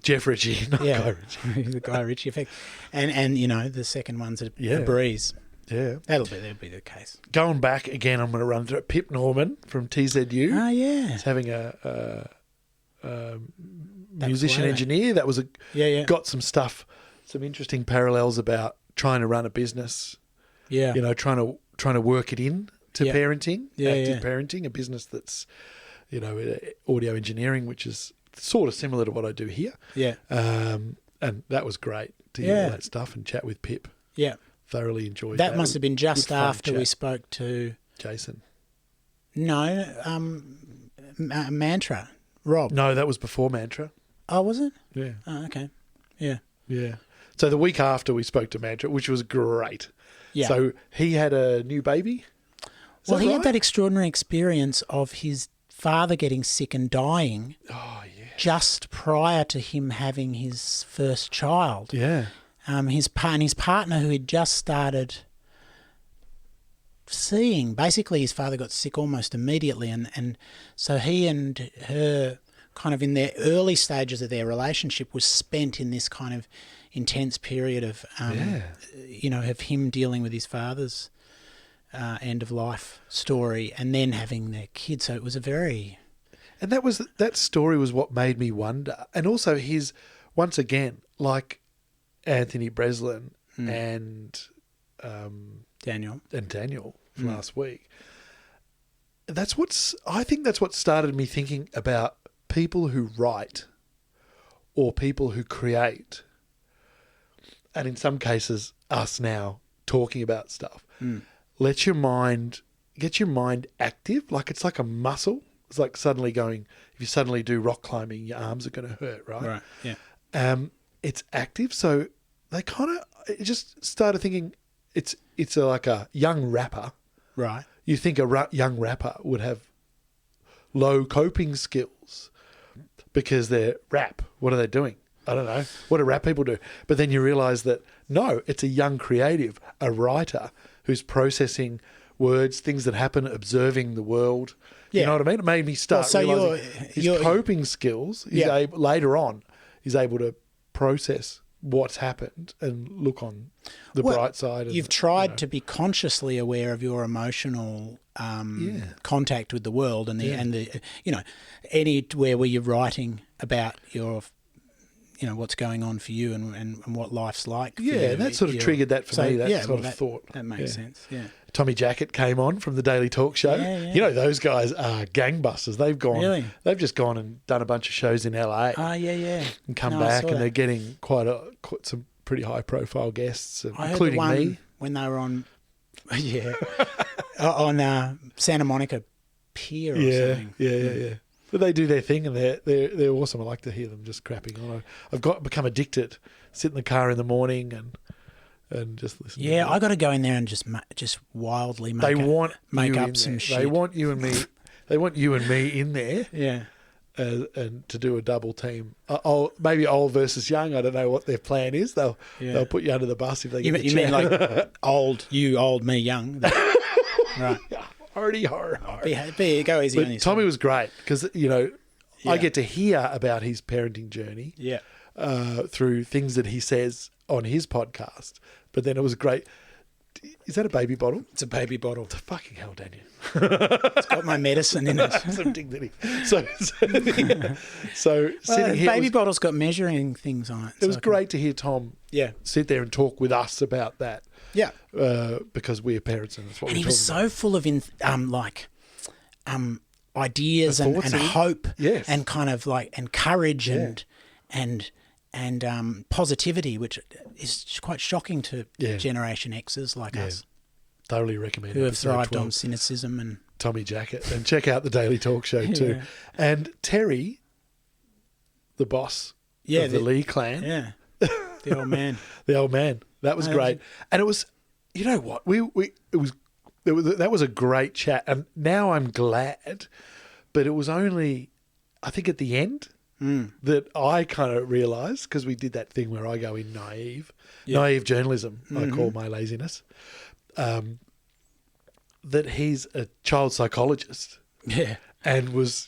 not Guy Ritchie. The Guy Ritchie effect, and the second one's a breeze. Yeah, that'll be the case. Going back again, I'm going to run through it. Pip Norman from TZU. Oh yeah, he's having a musician engineer. That was got some stuff, some interesting parallels about trying to run a business. Yeah, trying to work it in to parenting, active parenting, a business that's audio engineering, which is sort of similar to what I do here. Yeah, and that was great to hear all that stuff and chat with Pip. Yeah. Thoroughly enjoyed that. That must have been just after we spoke to Jason. No, Mantra, Rob. No, that was before Mantra. Oh, was it? Yeah. Oh, okay. Yeah. Yeah. So the week after we spoke to Mantra, which was great. Yeah. So he had a new baby. Well, he had that extraordinary experience of his father getting sick and dying. Oh, yeah. Just prior to him having his first child. Yeah. His partner, who had just started seeing, basically his father got sick almost immediately, and so he and her, kind of in their early stages of their relationship, was spent in this kind of intense period of, of him dealing with his father's end of life story, and then having their kid. So it was a very, and that story was what made me wonder, and also his, once again, like Anthony Breslin and Daniel from last week. I think that's what started me thinking about people who write or people who create, and in some cases us now talking about stuff. Get your mind active, like it's like a muscle. It's like suddenly going, if you suddenly do rock climbing, your arms are going to hurt, right? Right. Yeah. It's active, so they it just started thinking it's like a young rapper. Right. You think a young rapper would have low coping skills because they're rap. What are they doing? I don't know, what do rap people do? But then you realise that, no, it's a young creative, a writer who's processing words, things that happen, observing the world. You know what I mean? It made me start realising his coping skills, later on, he's able to process what's happened and look on the bright side. And, you've tried to be consciously aware of your emotional contact with the world and the anywhere where you're writing about your what's going on for you and what life's like. For you. That sort of triggered that for me. That sort of thought. That makes sense. Yeah. Tommy Jackett came on from the Daily Talk Show. Yeah. You know, those guys are gangbusters. They've just gone and done a bunch of shows in LA. Yeah. And come back, and they're getting quite some pretty high profile guests, including me. When they were on, on Santa Monica Pier or something. Yeah. But they do their thing, and they're awesome. I like to hear them just crapping on. I've become addicted. Sit in the car in the morning and just listen. Yeah, I got to go in there and just wildly make up some shit. They want you and me. They want you and me in there. Yeah. And to do a double team. Maybe old versus young. I don't know what their plan is. They'll put you under the bus if they get the chance. You mean like old, me young? Right. Already hard. Go easy on yourself. Tommy was great because, I get to hear about his parenting journey through things that he says on his podcast. But then it was great. Is that a baby bottle? It's a baby bottle. It's a fucking hell, Daniel. It's got my medicine in it. Some dignity. So sitting here. Baby bottle's got measuring things on it. It was great to hear Tom sit there and talk with us about that. Yeah. Because we're parents and that's what and we're he was so full of ideas and hope and kind of and courage and positivity, which is quite shocking to Generation Xers like us. Thoroughly recommend who have thrived on cynicism and Tommy Jackett. And check out the Daily Talk Show too. And Terry, the boss of the Lee clan. Yeah. The old man. The old man. That was great. And it was, you know what? That was a great chat. And now I'm glad, but it was only, I think, at the end that I kind of realised, because we did that thing where I go in naive journalism, I call my laziness, that he's a child psychologist. Yeah. And was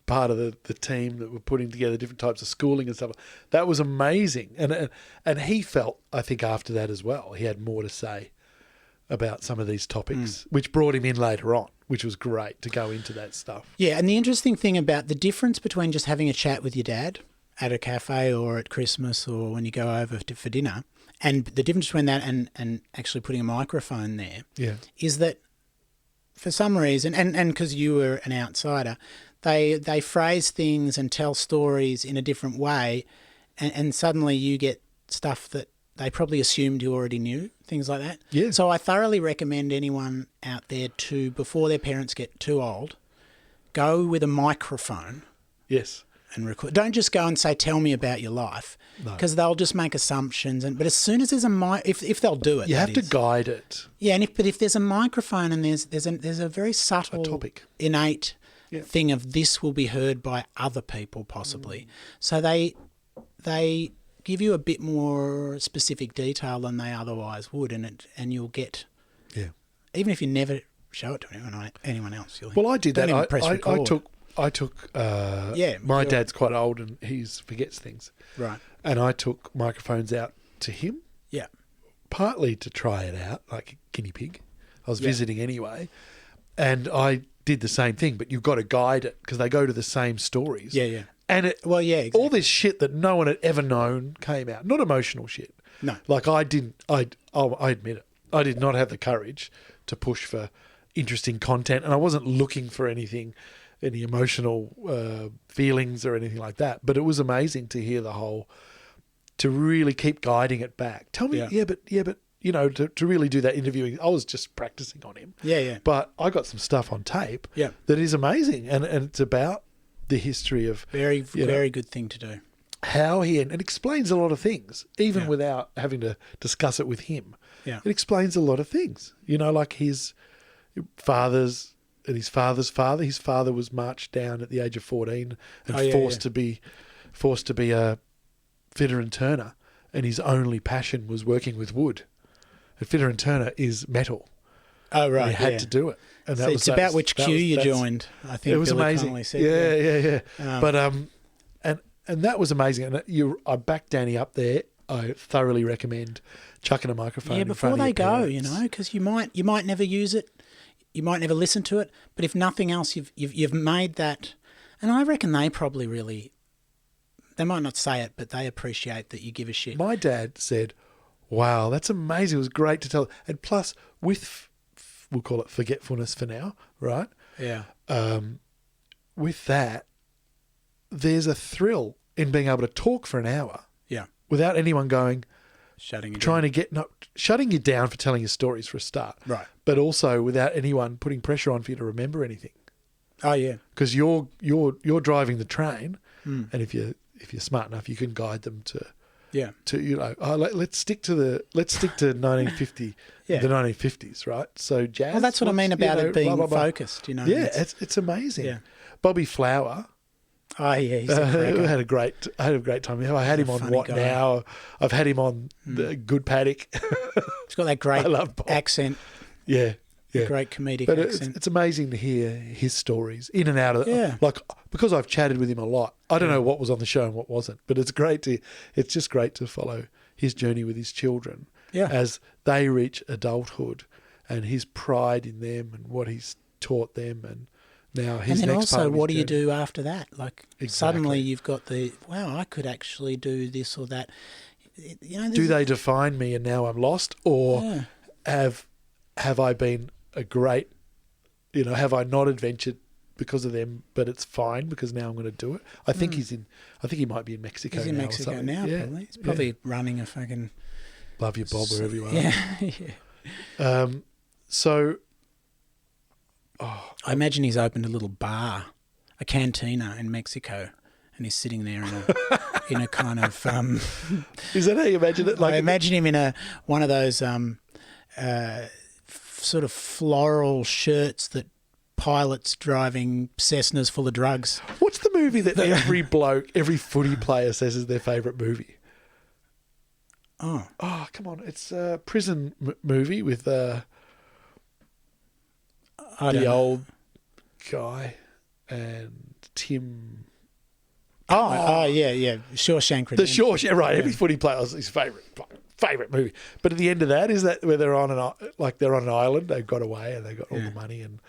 part of the team that were putting together different types of schooling and stuff. That was amazing. And he felt, I think, after that as well, he had more to say about some of these topics, which brought him in later on, which was great to go into that stuff. Yeah, and the interesting thing about the difference between just having a chat with your dad at a cafe or at Christmas or when you go over for dinner, and the difference between that and actually putting a microphone there is that for some reason, and because you were an outsider, they phrase things and tell stories in a different way, and suddenly you get stuff that they probably assumed you already knew, things like that. Yeah. So I thoroughly recommend anyone out there to, before their parents get too old, go with a microphone. Yes. And record. Don't just go and say, "Tell me about your life," because they'll just make assumptions. But as soon as there's if they'll do it, you have to guide it. Yeah, and if there's a microphone and there's a very subtle topic, innate thing of this will be heard by other people possibly. So they give you a bit more specific detail than they otherwise would, and you'll get even if you never show it to anyone else. I did that. I took my dad's quite old and he forgets things. Right. And I took microphones out to him. Yeah. Partly to try it out, like a guinea pig. I was visiting anyway. And I did the same thing, but you've got to guide it because they go to the same stories. Yeah. And exactly. All this shit that no one had ever known came out. Not emotional shit. No. Like I admit it. I did not have the courage to push for interesting content, and I wasn't looking for any emotional feelings or anything like that. But it was amazing to hear to really keep guiding it back. Tell me, but to really do that interviewing, I was just practicing on him. Yeah. But I got some stuff on tape that is amazing, and it's about the history of very good thing to do. How it explains a lot of things, even without having to discuss it with him. Yeah. It explains a lot of things. Like his father's and his father's father. His father was marched down at the age of 14 and forced to be a Fitter and Turner, and his only passion was working with wood. And Fitter and Turner is metal. Oh, right. And he had yeah. to do it. And So it's about which queue you joined, I think. It was Billy amazing. Connolly said. Yeah. But and that was amazing. And I backed Danny up there. I thoroughly recommend chucking a microphone. Yeah, in before front of they your go, parents. you know, because you might never use it, you might never listen to it. But if nothing else, you've made that, and I reckon they probably really, they might not say it, but they appreciate that you give a shit. My dad said, "Wow, that's amazing. It was great to tell." And plus, with we'll call it forgetfulness for now, right? Yeah. With that, there's a thrill in being able to talk for an hour Yeah. without anyone going, Shutting it trying down. to get, shutting you down for telling your stories for a start. Right. But also without anyone putting pressure on for you to remember anything. Oh, yeah. Because you're driving the train, and if you're smart enough, you can guide them to Yeah. let's stick to 1950, Yeah. the 1950s, right? So jazz. Well, that's what I mean about it being blah, blah, blah. focused, you know. Yeah, it's amazing. Yeah. Bobby Flower. Oh, yeah, he's a I cracker. had a great time. I had him on funny What guy. Now? I've had him on the Good Paddock. He's got that great I love Bob. accent, yeah. great comedic But accent. it's amazing to hear his stories in and out of Yeah. like, because I've chatted with him a lot. I don't know what was on the show and what wasn't, but it's just great to follow his journey with his children Yeah. as they reach adulthood and his pride in them and what he's taught them, and now his And then next part also, of his what do you journey. do after that? Like, Exactly. suddenly you've got wow, I could actually do this or that. You know, Do they define me and now I'm lost, or Yeah. have I been a great, have I not adventured because of them, but it's fine because now I'm going to do it. I think he might be in Mexico He's in now or Mexico something. now, Yeah, probably. He's probably running a fucking... Love you, Bob, wherever you are. Yeah. So I imagine he's opened a little bar, a cantina in Mexico, and he's sitting there in a kind of... is that how you imagine it? I imagine him in one of those sort of floral shirts that pilots driving Cessnas full of drugs. What's the movie that every footy player says is their favourite movie? Oh, Come on. It's a prison movie with I don't the know. old guy and Tim... Oh, yeah. Shawshank The Redemption. Shawshank, right? Every footy player's his favourite movie. But at the end of that, is that where they're on an island? They've got away and they got all the money, and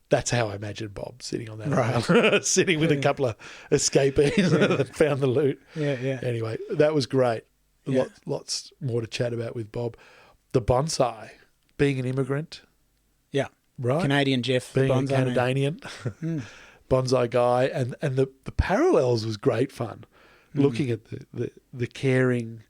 that's how I imagine Bob sitting on that island, sitting with a couple of escapees that found the loot. Yeah. Anyway, that was great. Yeah. Lots more to chat about with Bob. The bonsai, being an immigrant, Yeah. right? Canadian Jeff, Being bonsai a man. Canadian bonsai guy, and the parallels was great fun. Looking at the caring,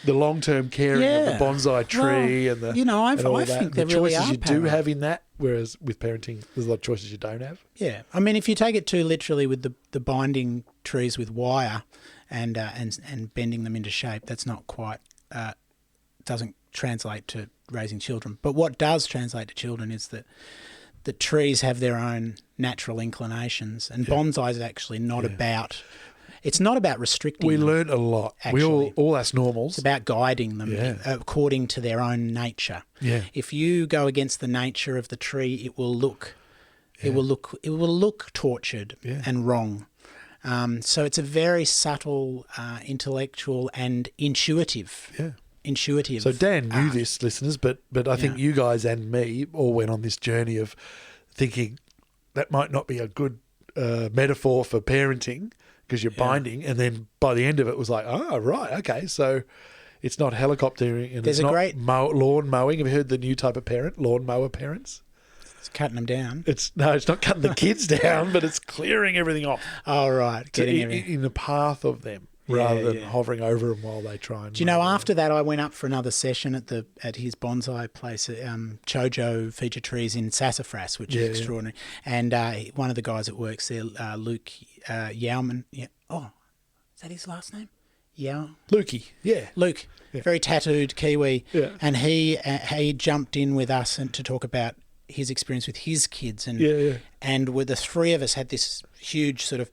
the long term caring of the bonsai tree, Well, and the I and all think that. there the really choices are you do parallels. have in that, whereas with parenting, there's a lot of choices you don't have. Yeah, I mean, if you take it too literally with the binding trees with wire and bending them into shape, that's not quite doesn't translate to raising children. But what does translate to children is that the trees have their own natural inclinations, and bonsai is actually not about. It's not about restricting. We them. learned a lot. Actually. All us normals. It's about guiding them Yeah. according to their own nature. Yeah. If you go against the nature of the tree, it will look tortured and wrong. So it's a very subtle, intellectual, and intuitive. Yeah. Intuitive. So Dan knew this, listeners, but I think you guys and me all went on this journey of thinking that might not be a good metaphor for parenting because you're binding, and then by the end of it was like, oh, right, okay, so it's not helicoptering and There's it's a not great- lawn mowing. Have you heard the new type of parent, lawn mower parents? It's cutting them down. It's not cutting the kids down, but it's clearing everything off Oh, right. Getting in, everything. in the path of them rather than hovering over them while they try and. Do you know, after that, I went up for another session at his bonsai place, Chojo Feature Trees in Sassafras, which is extraordinary. And one of the guys that works there, Luke Yauman. Yeah. Oh, is that his last name? Yeah. Lukey, yeah. Luke, very tattooed Kiwi. Yeah. And he jumped in with us and to talk about his experience with his kids. And, and with the three of us had this huge sort of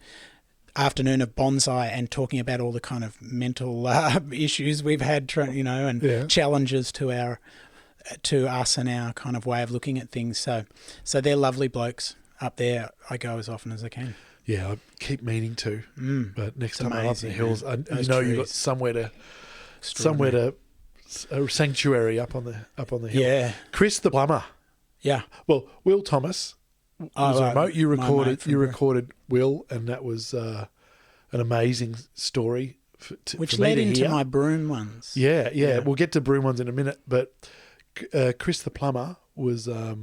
afternoon of bonsai and talking about all the kind of mental issues we've had, and challenges to us and our kind of way of looking at things. So they're lovely blokes up there. I go as often as I can. Yeah, I keep meaning to, but next time I'm up in the hills, I Those know trees. you've got somewhere to a sanctuary up on the hill. Yeah. Chris the plumber. Yeah. Well, Will Thomas was a remote. You recorded Will, and that was an amazing story. Which for me led to into hear. my broom ones. Yeah. We'll get to broom ones in a minute, but Chris the plumber was that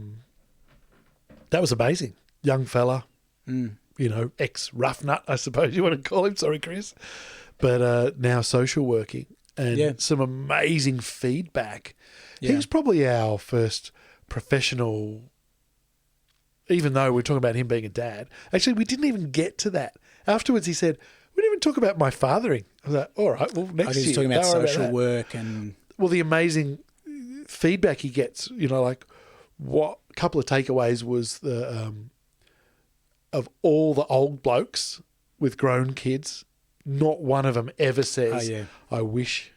was amazing. Young fella, ex rough nut, I suppose you want to call him. Sorry, Chris, but now social working and some amazing feedback. Yeah. He was probably our first professional. Even though we're talking about him being a dad, actually we didn't even get to that. Afterwards, he said, "We didn't even talk about my fathering." I was like, "All right, well, next year." He's talking about don't worry social that. work and Well, the amazing feedback he gets, like what a couple of takeaways was the of all the old blokes with grown kids, not one of them ever says, "I wish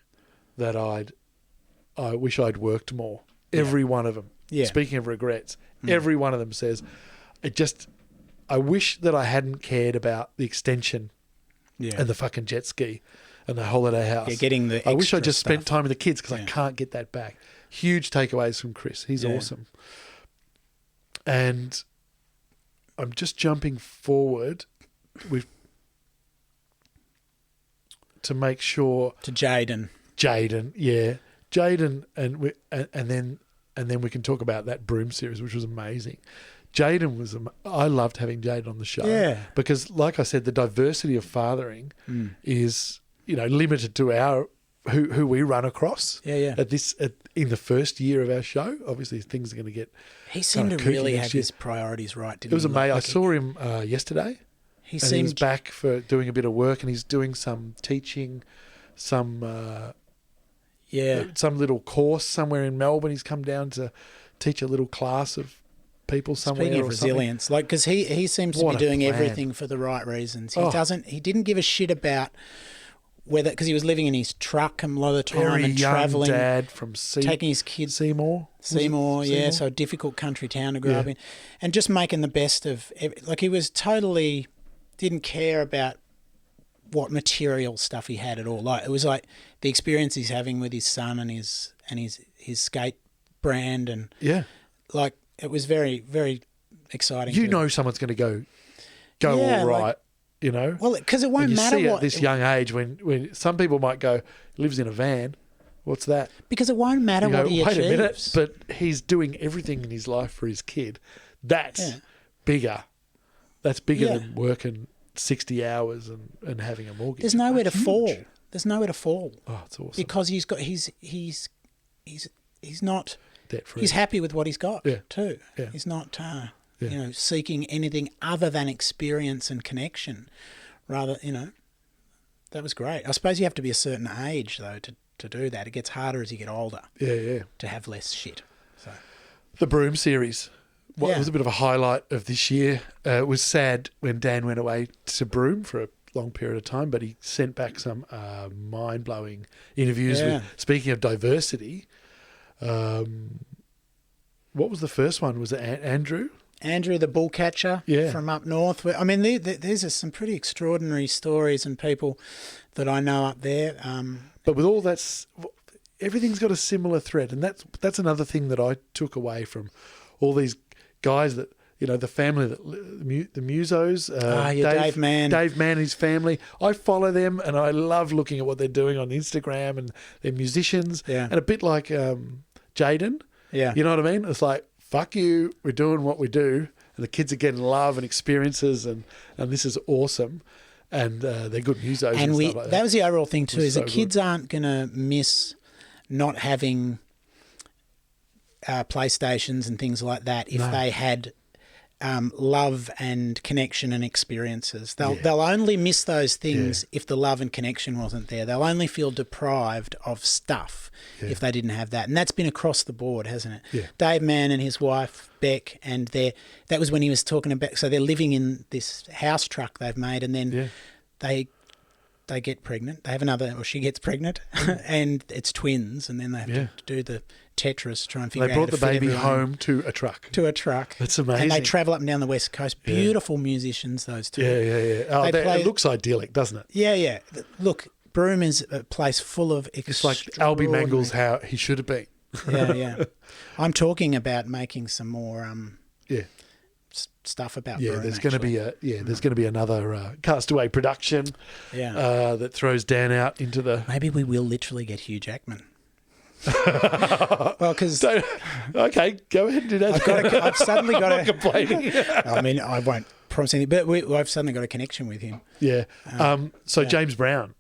I'd worked more." Every one of them. Yeah. Speaking of regrets, every one of them says, I wish that I hadn't cared about the extension and the fucking jet ski and the holiday house. Yeah, getting the I wish I extra just spent stuff. time with the kids because I can't get that back. Huge takeaways from Chris. He's awesome. And I'm just jumping forward to make sure to Jaden, Jaden, and then we can talk about that broom series, which was amazing. Jaden I loved having Jaden on the show because, like I said, the diversity of fathering is limited to our who we run across. In the first year of our show. Obviously, things are going to get. He seemed to kooky really next have year. his priorities right. Didn't It was he? amazing. I saw him yesterday. He He was back for doing a bit of work, and he's doing some teaching, some little course somewhere in Melbourne. He's come down to teach a little class of people somewhere. Speaking of or something. resilience, because he seems to What be a doing plan. everything for the right reasons. He Oh. He didn't give a shit about whether, because he was living in his truck a lot of the time Very and young traveling, dad from taking his kids Seymour. Was it Seymour, Seymour? so a difficult country town to grow up in, and just making the best of. He was totally didn't care about what material stuff he had at all. Like it was like the experience he's having with his son and his skate brand, and like it was very, very exciting. Someone's going to go Yeah, all right. Well, because it won't and you matter see what at this young age when some people might go, he lives in a van. What's that? because it won't matter You go, what he wait achieves. a minute, but he's doing everything in his life for his kid. That's bigger. That's bigger than working 60 hours and having a mortgage. There's nowhere to Huge. fall. There's nowhere to fall. Oh, it's awesome. Because he's not Debt free. he's happy with what he's got too. Yeah. He's not seeking anything other than experience and connection. Rather, that was great. I suppose you have to be a certain age though to do that. It gets harder as you get older. Yeah. To have less shit. So The Broom series. What was a bit of a highlight of this year. It was sad when Dan went away to Broome for a long period of time, but he sent back some mind-blowing interviews with, speaking of diversity, what was the first one? Was it Andrew? Andrew, the bull catcher from up north. I mean, these are some pretty extraordinary stories and people that I know up there. But with all that, everything's got a similar thread, and that's another thing that I took away from all these guys that, the family, the Musos. Dave Mann. Dave Mann and his family. I follow them, and I love looking at what they're doing on Instagram, and they're musicians. Yeah. And a bit like Jaden. Yeah. You know what I mean? It's like, fuck you, we're doing what we do, and the kids are getting love and experiences, and this is awesome. And they're good musos and stuff like that. That was the overall thing too, is so the kids aren't going to miss not having PlayStations and things like that if they had love and connection and experiences. They'll only miss those things if the love and connection wasn't there. They'll only feel deprived of stuff if they didn't have that. And that's been across the board, hasn't it? Yeah. Dave Mann and his wife, Beck, and that was when he was talking about, so they're living in this house truck they've made, and then they get pregnant. They have another, or she gets pregnant, and it's twins, and then they have to do the Tetris, try and figure out. They brought the baby home to a truck. That's amazing. And they travel up and down the West Coast. Beautiful musicians, those two. Yeah. Oh, it looks idyllic, doesn't it? Yeah. Look, Broome is a place full of It's like Albie Mangle's how he should have been. Yeah. I'm talking about making some more stuff about Broome. There's going to be another Castaway production. That throws Dan out into the. Maybe we will literally get Hugh Jackman. Well, because okay, go ahead and do that. I've suddenly got I'm not complaining. I mean, I won't promise anything, but I've suddenly got a connection with him. Yeah. James Brown.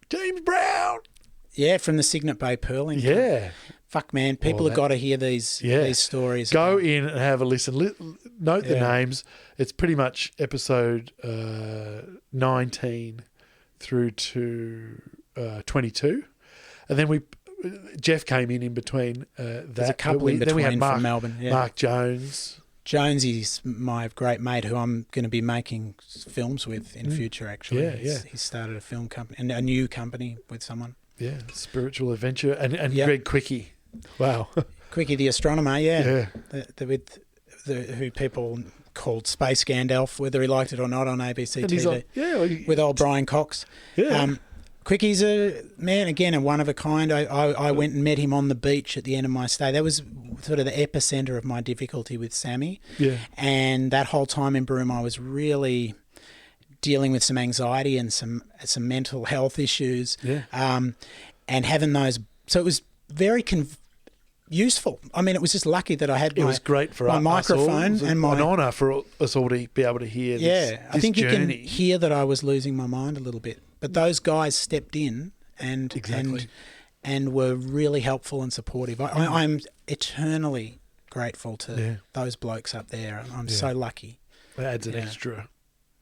Yeah, from the Signet Bay Pearling. Yeah. Fuck, man, people have got to hear these stories. Go in and have a listen. Note the names. It's pretty much episode 19 through to 22, and then Jeff came in between that. There's a couple in between. Then we had from Melbourne. Yeah. Mark Jones. Jonesy's my great mate who I'm going to be making films with in future. Actually, he started a film company and a new company with someone. Yeah, Spiritual Adventure and Greg Quickie. Wow, Quickie the astronomer. Yeah. Who people called Space Gandalf, whether he liked it or not, on ABC TV. With old Brian Cox. Yeah. Quickie's a man, again, a one of a kind. I went and met him on the beach at the end of my stay. That was sort of the epicenter of my difficulty with Sammy. Yeah. And that whole time in Broome, I was really dealing with some anxiety and some mental health issues. Yeah. And having those, so it was very useful. I mean, it was just lucky that I had it was great for my microphone. It was an honour for us all to be able to hear this I think journey. You can hear that I was losing my mind a little bit. But those guys stepped in and were really helpful and supportive. I'm eternally grateful to those blokes up there. I'm so lucky. It adds an extra.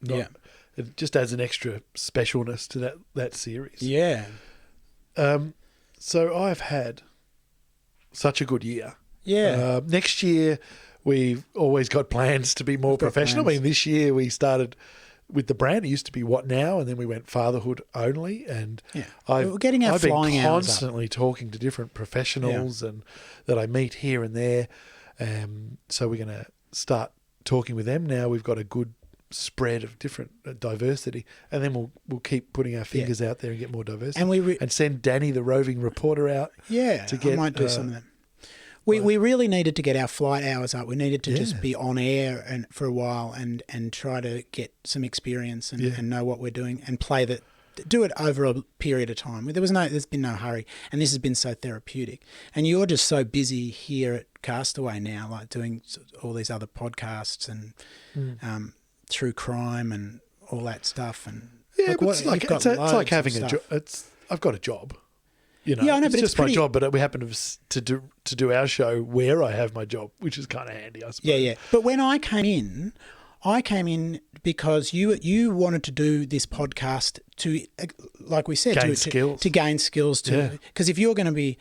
It just adds an extra specialness to that series. Yeah. So I've had such a good year. Yeah. Next year, we've always got plans to be more professional. I mean, this year we started with the brand. It used to be What Now, and then we went fatherhood only. And we're getting our flying been hours constantly talking to different professionals and that I meet here and there. So we're going to start talking with them now. We've got a good spread of different diversity, and then we'll keep putting our fingers out there and get more diversity. And and send Danny, the roving reporter, out. To get, I might do some of them. We really needed to get our flight hours up. We needed to just be on air for a while and try to get some experience and know what we're doing and do it over a period of time. There's been no hurry, and this has been so therapeutic. And you're just so busy here at Castaway now, like doing all these other podcasts and true crime and all that stuff. And it's like having a job. I've got a job. You know, I know, but it's just my job. But we happen to do our show where I have my job, which is kind of handy, I suppose. Yeah. But when I came in because you wanted to do this podcast to, like we said, to gain skills. Because if you're going to be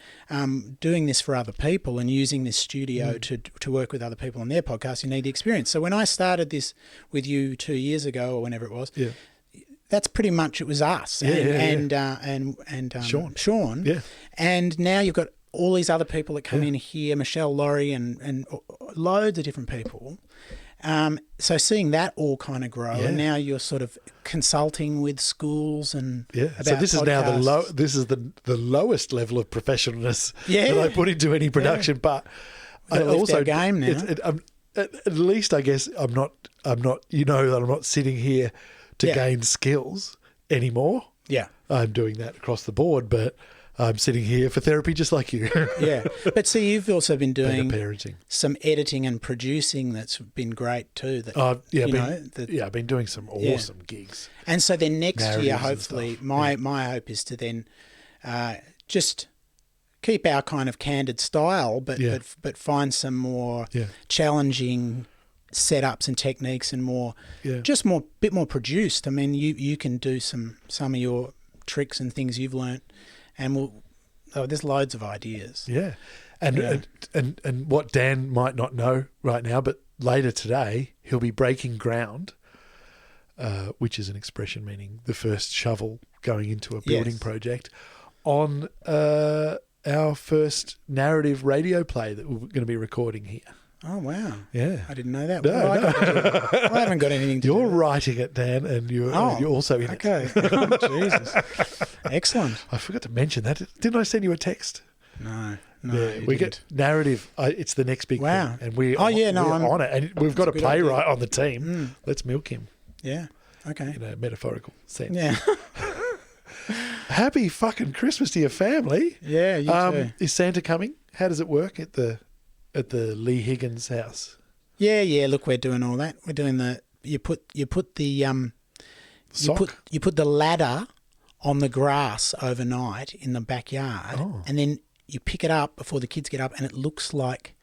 doing this for other people and using this studio to work with other people on their podcasts, you need the experience. So when I started this with you 2 years ago or whenever it was, that's pretty much, it was us and Sean. Yeah. And now you've got all these other people that come in here, Michelle Laurie and loads of different people. So seeing that all kind of grow, and now you're sort of consulting with schools and about so this podcasts. Is now the lowest level of professionalness that I put into any production, but I also game now. At least I guess I'm not that I'm not sitting here to gain skills anymore. Yeah, I'm doing that across the board, but I'm sitting here for therapy just like you. But see, you've also been doing parenting, some editing and producing that's been great too. I've been doing some awesome gigs. And so then next year, hopefully, my hope is to then just keep our kind of candid style, but find some more challenging setups and techniques and bit more produced. I mean, you can do some of your tricks and things you've learnt. And there's loads of ideas. Yeah. And what Dan might not know right now, but later today, he'll be breaking ground which is an expression meaning the first shovel going into a building Yes. project, on our first narrative radio play that we're going to be recording here. Oh, wow. Yeah. I didn't know that. No, What have I got to do? I haven't got anything to You're do. writing it, Dan, and you're also in Okay. it. Oh, Jesus. Excellent. I forgot to mention that. Didn't I send you a text? No. Yeah, you we didn't. get narrative. It's the next big Wow. thing, and we're I'm on it. And we've got a good playwright on the team. Let's milk him Yeah. Okay. in a metaphorical sense. Yeah. Happy fucking Christmas to your family. Yeah, you too. Is Santa coming? How does it work at the Lee Higgins house? Yeah. Look, we're doing all that. We're doing you put the Sock? you put the ladder on the grass overnight in the backyard, and then you pick it up before the kids get up, and it looks like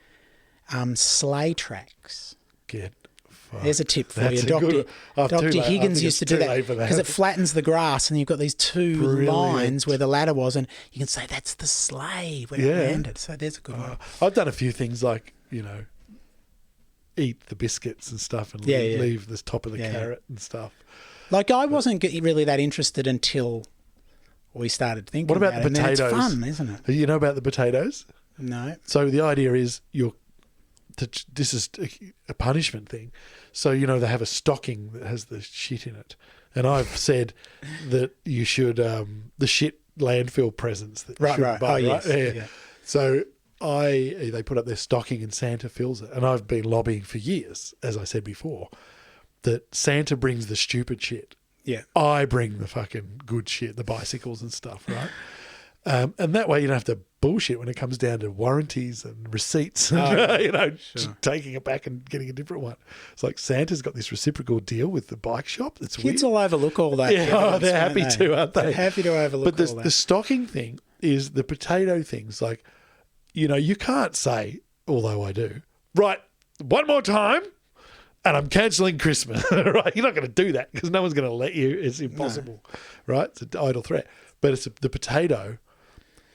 sleigh tracks. Get fucked. There's a tip for That's you. a good- oh, too Dr. late. I Higgins think used to it's do too that late for that. because it flattens the grass, and you've got these two Brilliant. lines where the ladder was, and you can say that's the sleigh when it Yeah. landed. So there's a good one. I've done a few things like, eat the biscuits and stuff and Yeah. leave the top of the Yeah. carrot and stuff. Like I wasn't really that interested until we started thinking. What about about the it. And then potatoes? It's fun, isn't it? You know about the potatoes? No. So the idea is this is a punishment thing. So, they have a stocking that has the shit in it. And I've said that you should, the shit landfill presents that you Right, should right. buy, Oh, yes. right? Yeah. So they put up their stocking and Santa fills it. And I've been lobbying for years, as I said before, that Santa brings the stupid shit. Yeah. I bring the fucking good shit, the bicycles and stuff, right? And that way you don't have to bullshit when it comes down to warranties and receipts and, taking it back and getting a different one. It's like Santa's got this reciprocal deal with the bike shop. That's Kids weird. will overlook all that. Yeah, evidence, they're won't happy to, aren't they? They're happy to overlook But all that. the stocking thing is the potato things. Like, you can't say, although I do, right, one more time, and I'm cancelling Christmas, right? You're not going to do that because no one's going to let you. It's impossible, right? It's an idle threat. But it's the potato.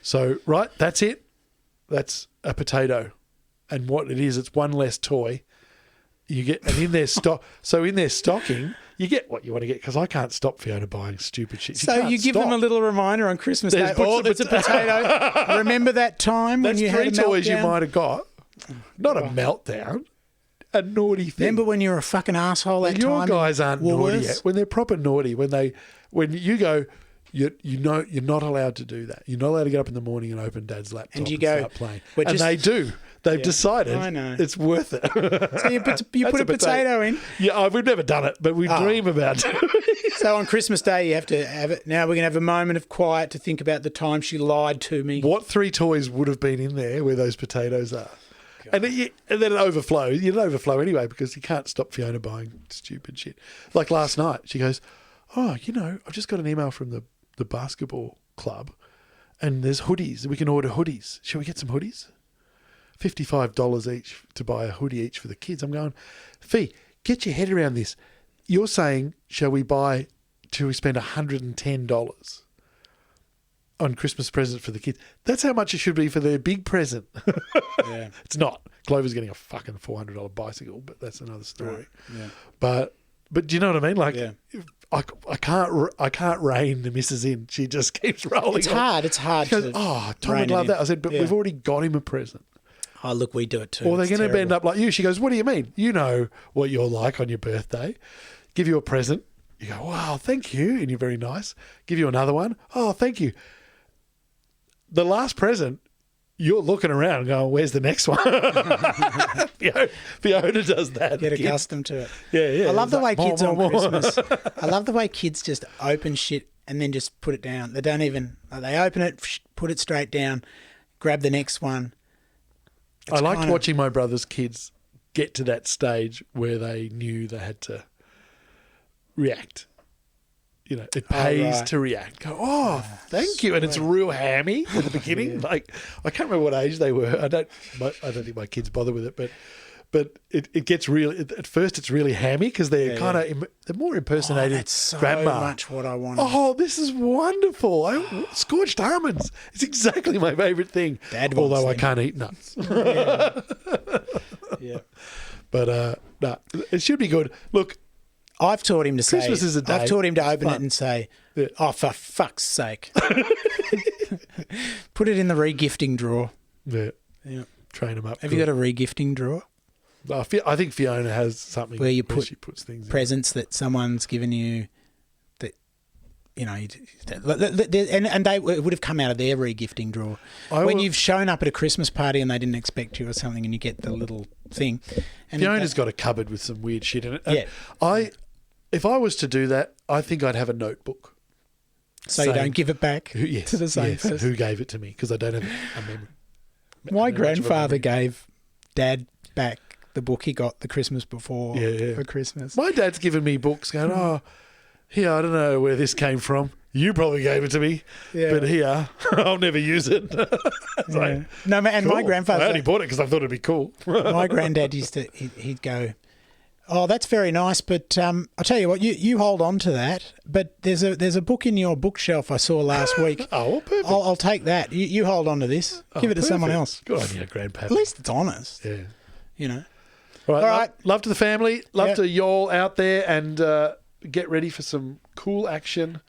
So, right, that's it. That's a potato. And what it is, it's one less toy. You get, and in their in their stocking, you get what you want to get because I can't stop Fiona buying stupid shit. So you give them a little reminder on Christmas Day. There's a potato. Remember that time when That's you three had a toys you meltdown? might have got. Not a meltdown, a naughty thing. Remember when you were a fucking asshole that Your time? guys aren't naughty Woolworths? yet. When they're proper naughty, when you go, you're not allowed to do that. You're not allowed to get up in the morning and open Dad's laptop And you go, start playing. "We're And just-" they do. They've decided I know. it's worth it. So you put That's a potato in. Yeah, we've never done it, but we dream about it. So on Christmas Day, you have to have it. Now we're going to have a moment of quiet to think about the time she lied to me. What three toys would have been in there where those potatoes are? And then it overflows. You'd overflow anyway because you can't stop Fiona buying stupid shit. Like last night, she goes, I've just got an email from the basketball club and there's hoodies. We can order hoodies. Shall we get some hoodies? $55 each to buy a hoodie each for the kids. I'm going, Fee, get your head around this. You're saying, shall we spend $110 on Christmas presents for the kids? That's how much it should be for their big present. Yeah. It's not. Clover's getting a fucking $400 bicycle, but that's another story. Yeah. But do you know what I mean? Like, Yeah. I can't rein the missus in. She just keeps rolling. It's on. hard. It's hard She goes, to. Tom rein would it love in. that. I said, but Yeah. we've already got him a present. Oh, look, we do it too. Or they're It's going to end terrible. up like you. She goes, what do you mean? You know what you're like on your birthday. Give you a present. You go, wow, thank you. And you're very nice. Give you another one. Oh, thank you. The last present, you're looking around and going, where's the next one? Fiona does that. Get Kids. accustomed to it. Yeah. I love the It's way like, more, kids more, on more. Christmas. I love the way kids just open shit and then just put it down. They don't even. They open it, put it straight down, grab the next one. I liked kind of- watching my brother's kids get to that stage where they knew they had to react. It pays right. to react. Go, thank you. And it's real hammy at the beginning. Like, I can't remember what age they were. I don't think my kids bother with it, but it gets really, at first it's really hammy because they're they're more impersonating That's so grandma. much what I want. Oh, this is wonderful. Scorched almonds. It's exactly my favourite thing. Dad wants Although I them. can't eat nuts. Yeah. But no, it should be good. Look, I've taught him to say. Christmas is a day. I've taught him to It's open fun. it and say, Yeah. "Oh, for fuck's sake!" Put it in the regifting drawer. Yeah. Yeah. Train them up. Have you got a regifting drawer? I think Fiona has something Where you she puts things in. Presents that someone's given you that, you know, and they would have come out of their regifting drawer. When you've shown up at a Christmas party and they didn't expect you or something and you get the little thing. And Fiona's got a cupboard with some weird shit in it. And Yeah. if I was to do that, I think I'd have a notebook. So you don't give it back to the same person. Who gave it to me? Because I don't have a memory. My grandfather gave Dad back the book he got the Christmas before for Christmas. My dad's given me books going, oh, here, I don't know where this came from. You probably gave it to me, but here, I'll never use it. Like, no, and cool. my grandfather... I only bought it because I thought it'd be cool. My granddad used to... He'd go, oh, that's very nice, but I'll tell you what, you hold on to that, but there's a book in your bookshelf I saw last week. Oh, well, perfect. I'll take that. You hold on to this. Give it to someone Perfect. else. Good on you, Grandpa. At least it's honest. Yeah. You know. All right. All right. Love to the family. Love Yep. to y'all out there, and get ready for some cool action.